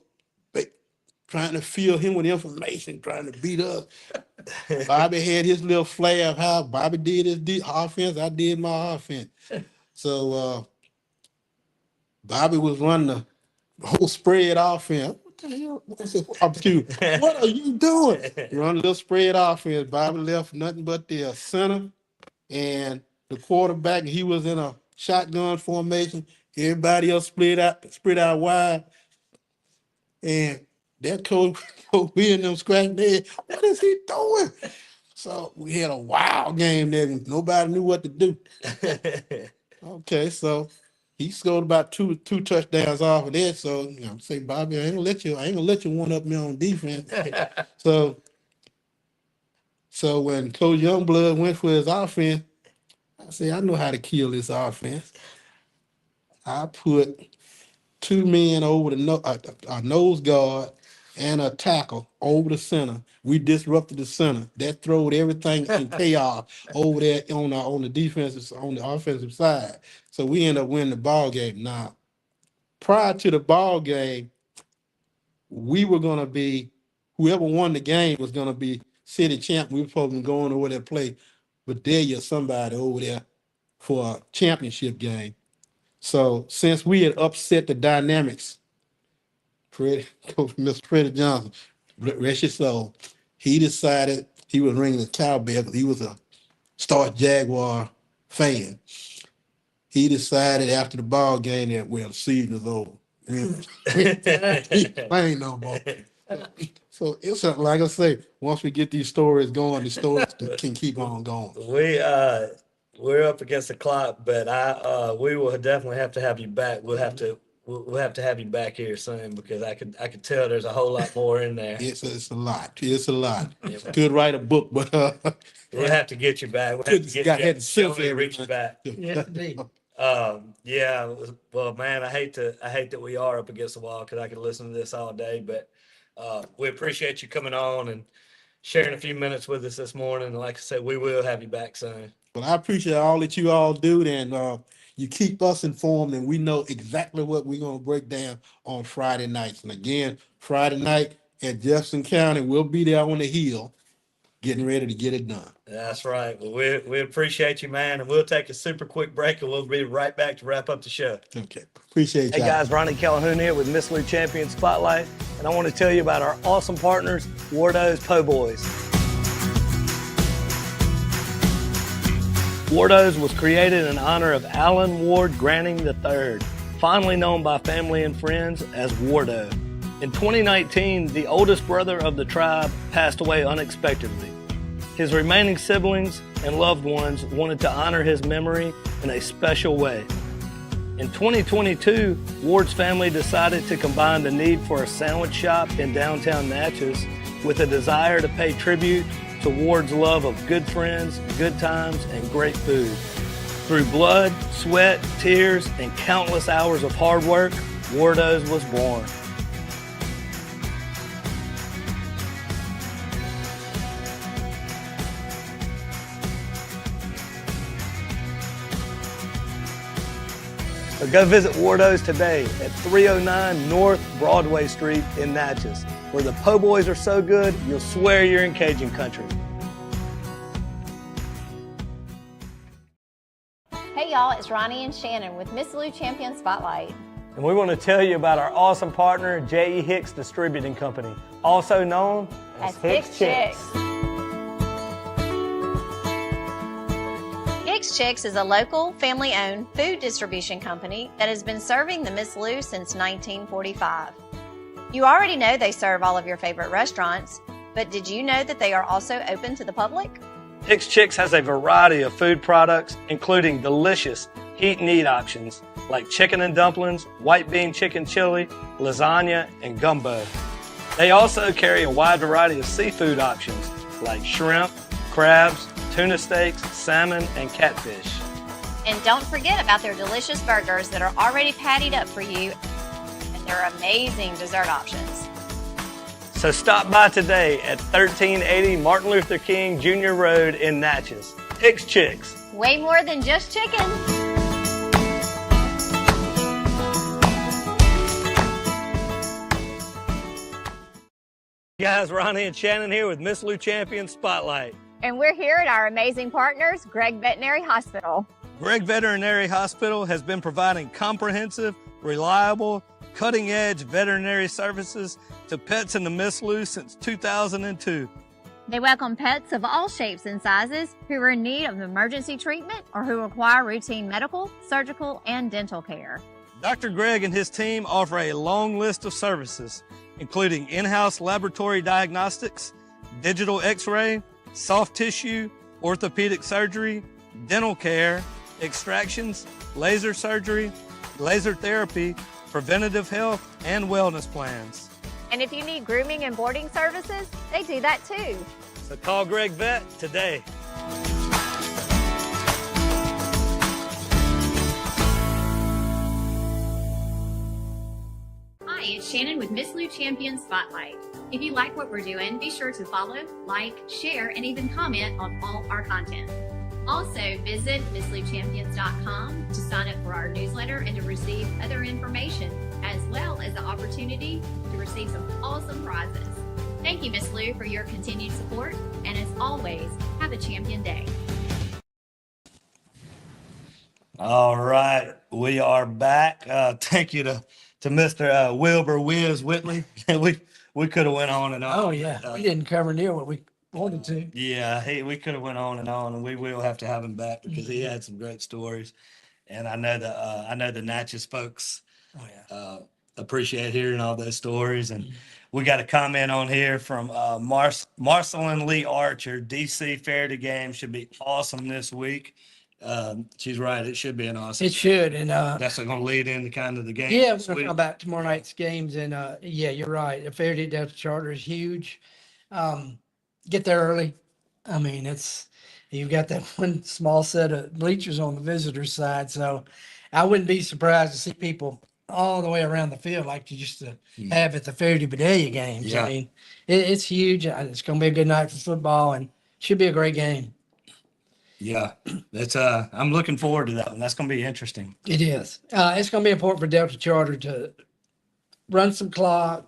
trying to fill him with information, trying to beat us. Bobby had his little flair of how Bobby did his offense. I did my offense. So Bobby was running the whole spread offense. What the hell? What are you doing? You run a little spread offense. Bobby left nothing but the center and the quarterback. He was in a shotgun formation. Everybody else spread out wide. And that coach we in them scratching their head. What is he doing? So we had a wild game there. Nobody knew what to do. Okay, so he scored about two touchdowns off of that. So say, Bobby, I ain't gonna let you one up me on defense. So when Coach Youngblood went for his offense, I said, I know how to kill this offense. I put 2 men over a nose guard and a tackle over the center. We disrupted the center. That throwed everything in chaos over there on the offensive side. So we ended up winning the ball game. Now, prior to the ball game, we were going to be, whoever won the game was going to be city champ. We were supposed to be going over there to play Vidalia or somebody over there for a championship game. So since we had upset the dynamics, Coach Mr. Freddie Johnson, rest his soul, he decided he was ringing the cowbell because he was a Star Jaguar fan. He decided after the ball game that, well, the season is over. He playing no more. So it's like I say, once we get these stories going, the stories can keep on going. We're up against the clock, but we will definitely have to have you back. We'll have to have you back here soon because I could tell there's a whole lot more in there. It's a lot. It's a lot. Could write a book, but we'll have to get you back. We'll have to get you reach you back. Yes, indeed. Yeah. Well, man, I hate that we are up against the wall because I could listen to this all day, but we appreciate you coming on and sharing a few minutes with us this morning. And like I said, we will have you back soon. But I appreciate all that you all do, and you keep us informed, and we know exactly what we're going to break down on Friday nights. And again, Friday night at Jefferson County, we'll be there on the hill getting ready to get it done. That's right. Well, we appreciate you, man, and we'll take a super quick break, and we'll be right back to wrap up the show. Okay. Appreciate you. Hey, guys, Ronnie Calhoun here with Miss Lou Champion Spotlight, and I want to tell you about our awesome partners, Wardo's Po' Boys. Wardo's was created in honor of Alan Ward Granning III, fondly known by family and friends as Wardo. In 2019, the oldest brother of the tribe passed away unexpectedly. His remaining siblings and loved ones wanted to honor his memory in a special way. In 2022, Ward's family decided to combine the need for a sandwich shop in downtown Natchez with a desire to pay tribute to Ward's love of good friends, good times, and great food. Through blood, sweat, tears, and countless hours of hard work, Wardo's was born. So go visit Wardo's today at 309 North Broadway Street in Natchez, where the po' boys are so good, you'll swear you're in Cajun country. Hey y'all, it's Ronnie and Shannon with Miss Lou Champion Spotlight. And we want to tell you about our awesome partner, J.E. Hicks Distributing Company, also known as Hicks Chicks. Hicks Chicks is a local, family-owned food distribution company that has been serving the Miss Lou since 1945. You already know they serve all of your favorite restaurants, but did you know that they are also open to the public? Hicks Chicks has a variety of food products, including delicious heat and eat options like chicken and dumplings, white bean chicken chili, lasagna, and gumbo. They also carry a wide variety of seafood options like shrimp, crabs, tuna steaks, salmon, and catfish. And don't forget about their delicious burgers that are already pattied up for you, and their amazing dessert options. So stop by today at 1380 Martin Luther King Jr. Road in Natchez. Hicks Chicks. Way more than just chicken. Guys, Ronnie and Shannon here with Miss Lou Champion Spotlight. And we're here at our amazing partners, Gregg Veterinary Hospital. Gregg Veterinary Hospital has been providing comprehensive, reliable, cutting-edge veterinary services to pets in the Miss Lou since 2002. They welcome pets of all shapes and sizes who are in need of emergency treatment or who require routine medical, surgical, and dental care. Dr. Gregg and his team offer a long list of services, including in-house laboratory diagnostics, digital x-ray, soft tissue, orthopedic surgery, dental care, extractions, laser surgery, laser therapy, preventative health, and wellness plans. And if you need grooming and boarding services, they do that too. So call Gregg Vet today. Hi, it's Shannon with Miss Lou Champion Spotlight. If you like what we're doing, be sure to follow, like, share, and even comment on all our content. Also, visit MissLouChampions.com to sign up for our newsletter and to receive other information as well as the opportunity to receive some awesome prizes. Thank you, Miss Lou, for your continued support, and as always, have a champion day. All right, we are back. Thank you to Mr. Wilbur Whitley. we could have went on and on. Oh yeah, we didn't cover near what we wanted to. Yeah, we could have went on, and we will have to have him back because he had some great stories, and I know the Natchez folks appreciate hearing all those stories. And we got a comment on here from Marceline Lee Archer. DC Fairty game should be awesome this week. She's right. It should be an awesome. It should, and that's going to lead into kind of the game. Yeah, we're going to talk about tomorrow night's games, and yeah, you're right. The Fairty Delta Charter is huge. Get there early. I mean, you've got that one small set of bleachers on the visitor side, so I wouldn't be surprised to see people all the way around the field like you used to have at the Fairty Bedelia games. Yeah. I mean, it's huge. It's going to be a good night for football, and should be a great game. Yeah, that's I'm looking forward to that one. That's going to be interesting. It is. It's going to be important for Delta Charter to run some clock,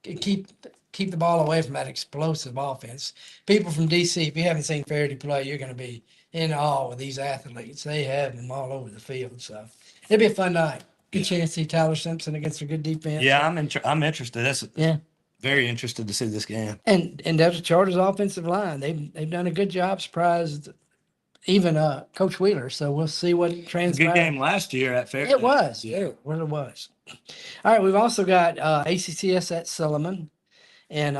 keep the ball away from that explosive offense. People from DC, if you haven't seen Fairty play, you're going to be in awe with these athletes. They have them all over the field, so it'll be a fun night. Good chance to see Tyler Simpson against a good defense. Yeah, I'm interested. Very interested to see this game. And Delta Charter's offensive line, they've done a good job. Surprised even Coach Wheeler. So we'll see what transpires. Good game last year at Fairty. It was. Yeah, well, it was. All right, we've also got ACCS at Silliman, and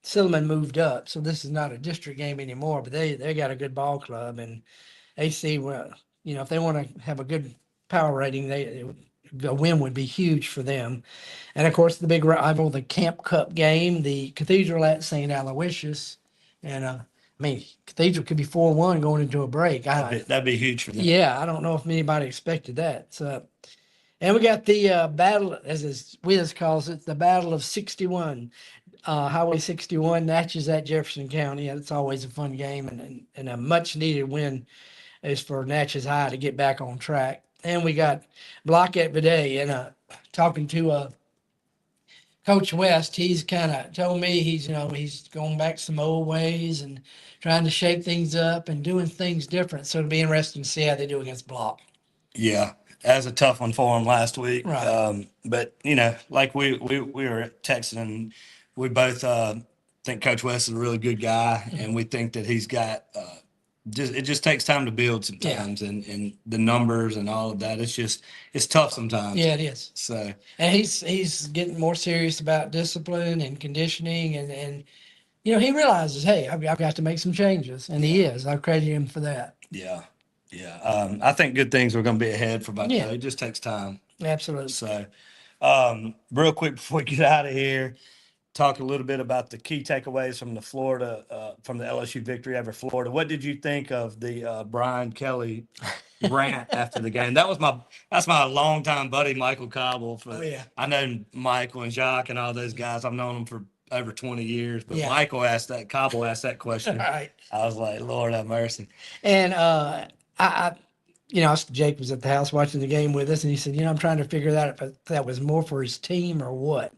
Silliman moved up, so this is not a district game anymore. But they got a good ball club, and AC, if they want to have a good power rating, a win would be huge for them. And of course, the big rival, the Camp Cup game, the Cathedral at St. Aloysius, and Cathedral could be 4-1 going into a break. That'd be huge for them. Yeah, I don't know if anybody expected that. So, and we got the battle, as Wiz calls it, the Battle of 61, Highway 61, Natchez at Jefferson County. It's always a fun game, and a much needed win is for Natchez High to get back on track. And we got Block at Bidet, and talking to Coach West, he's kind of told me he's going back some old ways and trying to shake things up and doing things different. So it'll be interesting to see how they do against Block. Yeah, that was a tough one for him last week. Right. But like we were texting, and we both think Coach West is a really good guy, and we think that he's got. It just takes time to build sometimes, and the numbers and all of that. It's tough sometimes. Yeah, it is. So, and he's getting more serious about discipline and conditioning, and he realizes, hey, I've got to make some changes, and he is. I credit him for that. Yeah. I think good things are going to be ahead for Buckeye. It just takes time. Absolutely. So, real quick before we get out of here, talk a little bit about the key takeaways from the LSU victory over Florida. What did you think of the Brian Kelly rant after the game? That's my longtime buddy Michael Cobble. I know Michael and Jacques and all those guys. I've known them for over 20 years. But Cobble asked that question. Right. I was like, Lord have mercy. And Jake was at the house watching the game with us, and he said, I'm trying to figure that out if that was more for his team or what.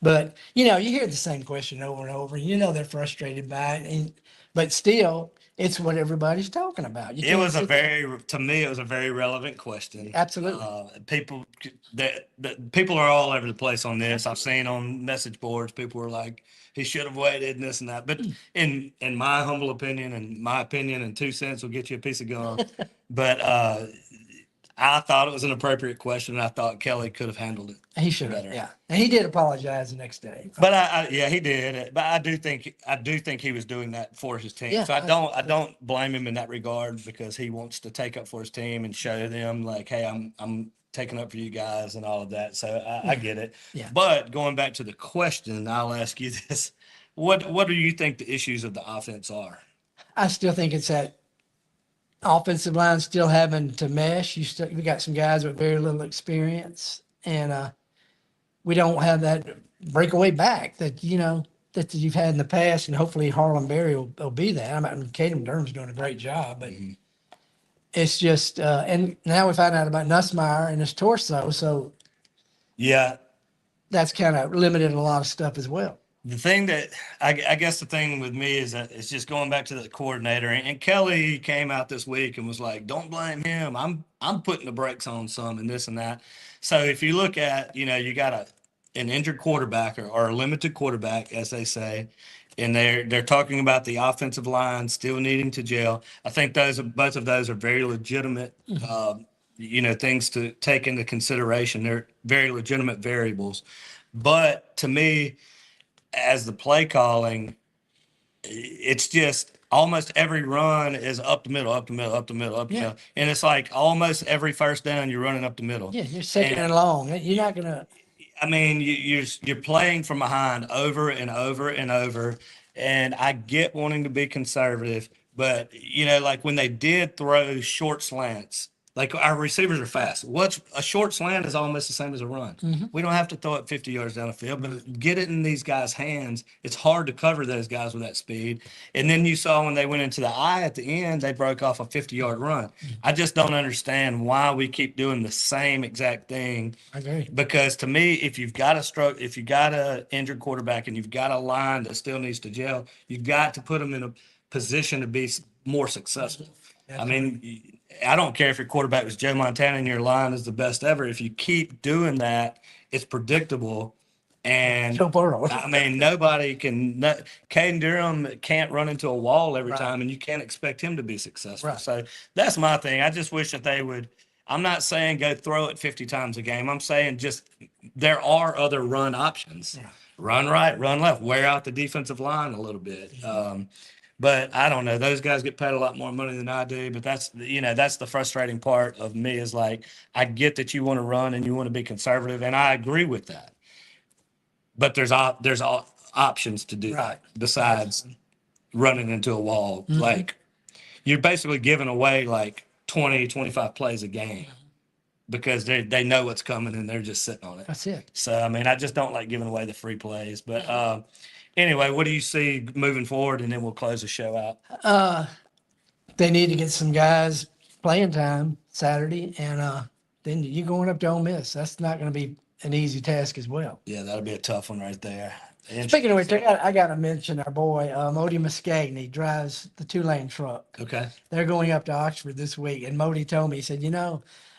But, you hear the same question over and over. They're frustrated by it. But still, it's what everybody's talking about. To me, it was a very relevant question. Absolutely. People are all over the place on this. I've seen on message boards, people were like, he should have waited and this and that. But in my humble opinion, and 2 cents will get you a piece of gum. But I thought it was an appropriate question, and I thought Kelly could have handled it. He should have, yeah. And he did apologize the next day. But he did. But I do think he was doing that for his team. Yeah, so I don't blame him in that regard, because he wants to take up for his team and show them like, hey, I'm taking up for you guys and all of that. So I get it. Yeah. But going back to the question, I'll ask you this: what do you think the issues of the offense are? I still think it's that offensive line still having to mesh. We got some guys with very little experience, and we don't have that breakaway back that you've had in the past, and hopefully Harlan Berry will be that. Caden Durham's doing a great job, but it's just and now we find out about Nussmeyer and his torso. So Yeah. That's kind of limited a lot of stuff as well. The thing that I guess the thing with me is that it's just going back to the coordinator. And Kelly came out this week and was like, "Don't blame him. I'm putting the brakes on some and this and that." So if you look at, you got an injured quarterback or a limited quarterback, as they say, and they're talking about the offensive line still needing to gel. I think both of those are very legitimate, things to take into consideration. They're very legitimate variables. But to me, as the play calling, it's just almost every run is up the middle, up the middle, up the middle, up the middle. And it's like almost every first down you're running up the middle. Yeah, you're second and long. You're not going to. I mean, you're playing from behind over and over and over. And I get wanting to be conservative, but, like when they did throw short slants, like our receivers are fast. What's a short slant is almost the same as a run. Mm-hmm. We don't have to throw it 50 yards down the field, but get it in these guys' hands. It's hard to cover those guys with that speed. And then you saw when they went into the eye at the end, they broke off a 50-yard run. I just don't understand why we keep doing the same exact thing. I agree. Because to me, if you've got an injured quarterback and you've got a line that still needs to gel, you've got to put them in a position to be more successful. Definitely. I mean, I don't care if your quarterback was Joe Montana and your line is the best ever. If you keep doing that, it's predictable. And I mean, nobody can. Caden Durham can't run into a wall every time, and you can't expect him to be successful. Right. So that's my thing. I just wish that they would. I'm not saying go throw it 50 times a game. I'm saying just there are other run options. Yeah. Run right, run left, wear out the defensive line a little bit. But I don't know. Those guys get paid a lot more money than I do. But that's the frustrating part of me is like, I get that you want to run and you want to be conservative, and I agree with that. But there's options to do that besides running into a wall. Mm-hmm. Like you're basically giving away like 20, 25 plays a game because they know what's coming and they're just sitting on it. That's it. So, I mean, I just don't like giving away the free plays. But anyway, what do you see moving forward? And then we'll close the show out. They need to get some guys playing time Saturday, and then you're going up to Ole Miss. That's not going to be an easy task as well. Yeah, that'll be a tough one right there. Speaking of which, I got to mention our boy, Modi Muscagni, drives the two-lane truck. Okay. They're going up to Oxford this week, and Modi told me, he said,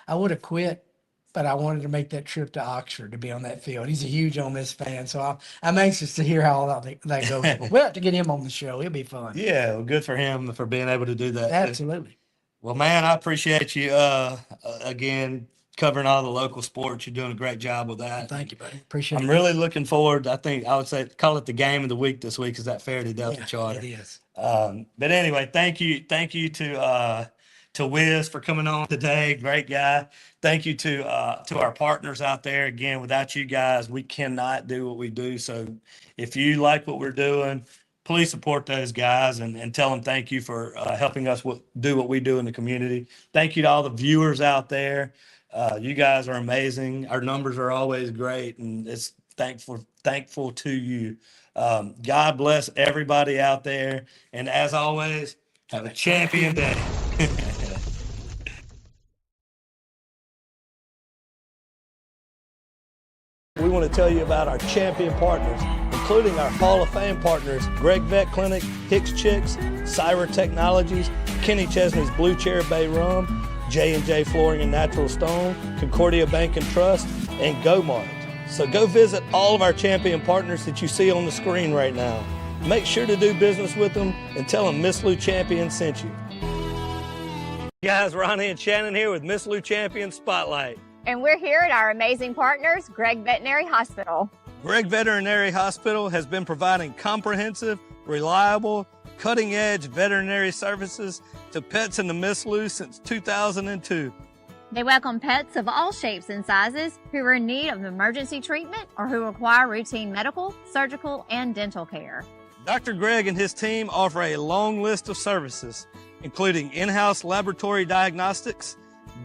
I would have quit, but I wanted to make that trip to Oxford to be on that field. He's a huge Ole Miss fan, so I'm anxious to hear how all that goes. We'll have to get him on the show. It'll be fun. Yeah, well, good for him for being able to do that. Absolutely. Well, man, I appreciate you again covering all the local sports. You're doing a great job with that. Thank you, buddy. Appreciate it. I'm really looking forward. I think I would say call it the game of the week this week. Is that fair to Delta Charter? It is. But anyway, thank you to Wiz for coming on today. Great guy. Thank you to our partners out there. Again, without you guys, we cannot do what we do. So if you like what we're doing, please support those guys and tell them thank you for helping us do what we do in the community. Thank you to all the viewers out there. You guys are amazing. Our numbers are always great, and it's thankful to you. God bless everybody out there. And as always, have a champion day. We want to tell you about our champion partners, including our Hall of Fame partners, Greg Vet Clinic, Hicks Chicks, Syra Technologies, Kenny Chesney's Blue Chair Bay Rum, J&J Flooring and Natural Stone, Concordia Bank and Trust, and GoMart. So go visit all of our champion partners that you see on the screen right now. Make sure to do business with them and tell them Miss Lou Champion sent you. Hey guys, Ronnie and Shannon here with Miss Lou Champion Spotlight. And we're here at our amazing partners, Greg Veterinary Hospital. Greg Veterinary Hospital has been providing comprehensive, reliable, cutting-edge veterinary services to pets in the Miss Lou since 2002. They welcome pets of all shapes and sizes who are in need of emergency treatment or who require routine medical, surgical, and dental care. Dr. Greg and his team offer a long list of services, including in-house laboratory diagnostics,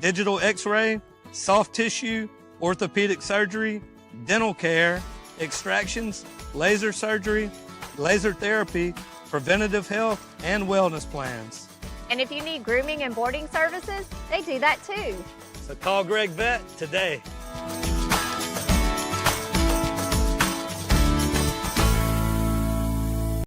digital x-ray, soft tissue, orthopedic surgery, dental care, extractions, laser surgery, laser therapy, preventative health, and wellness plans. And if you need grooming and boarding services, they do that too. So call Greg Vet today.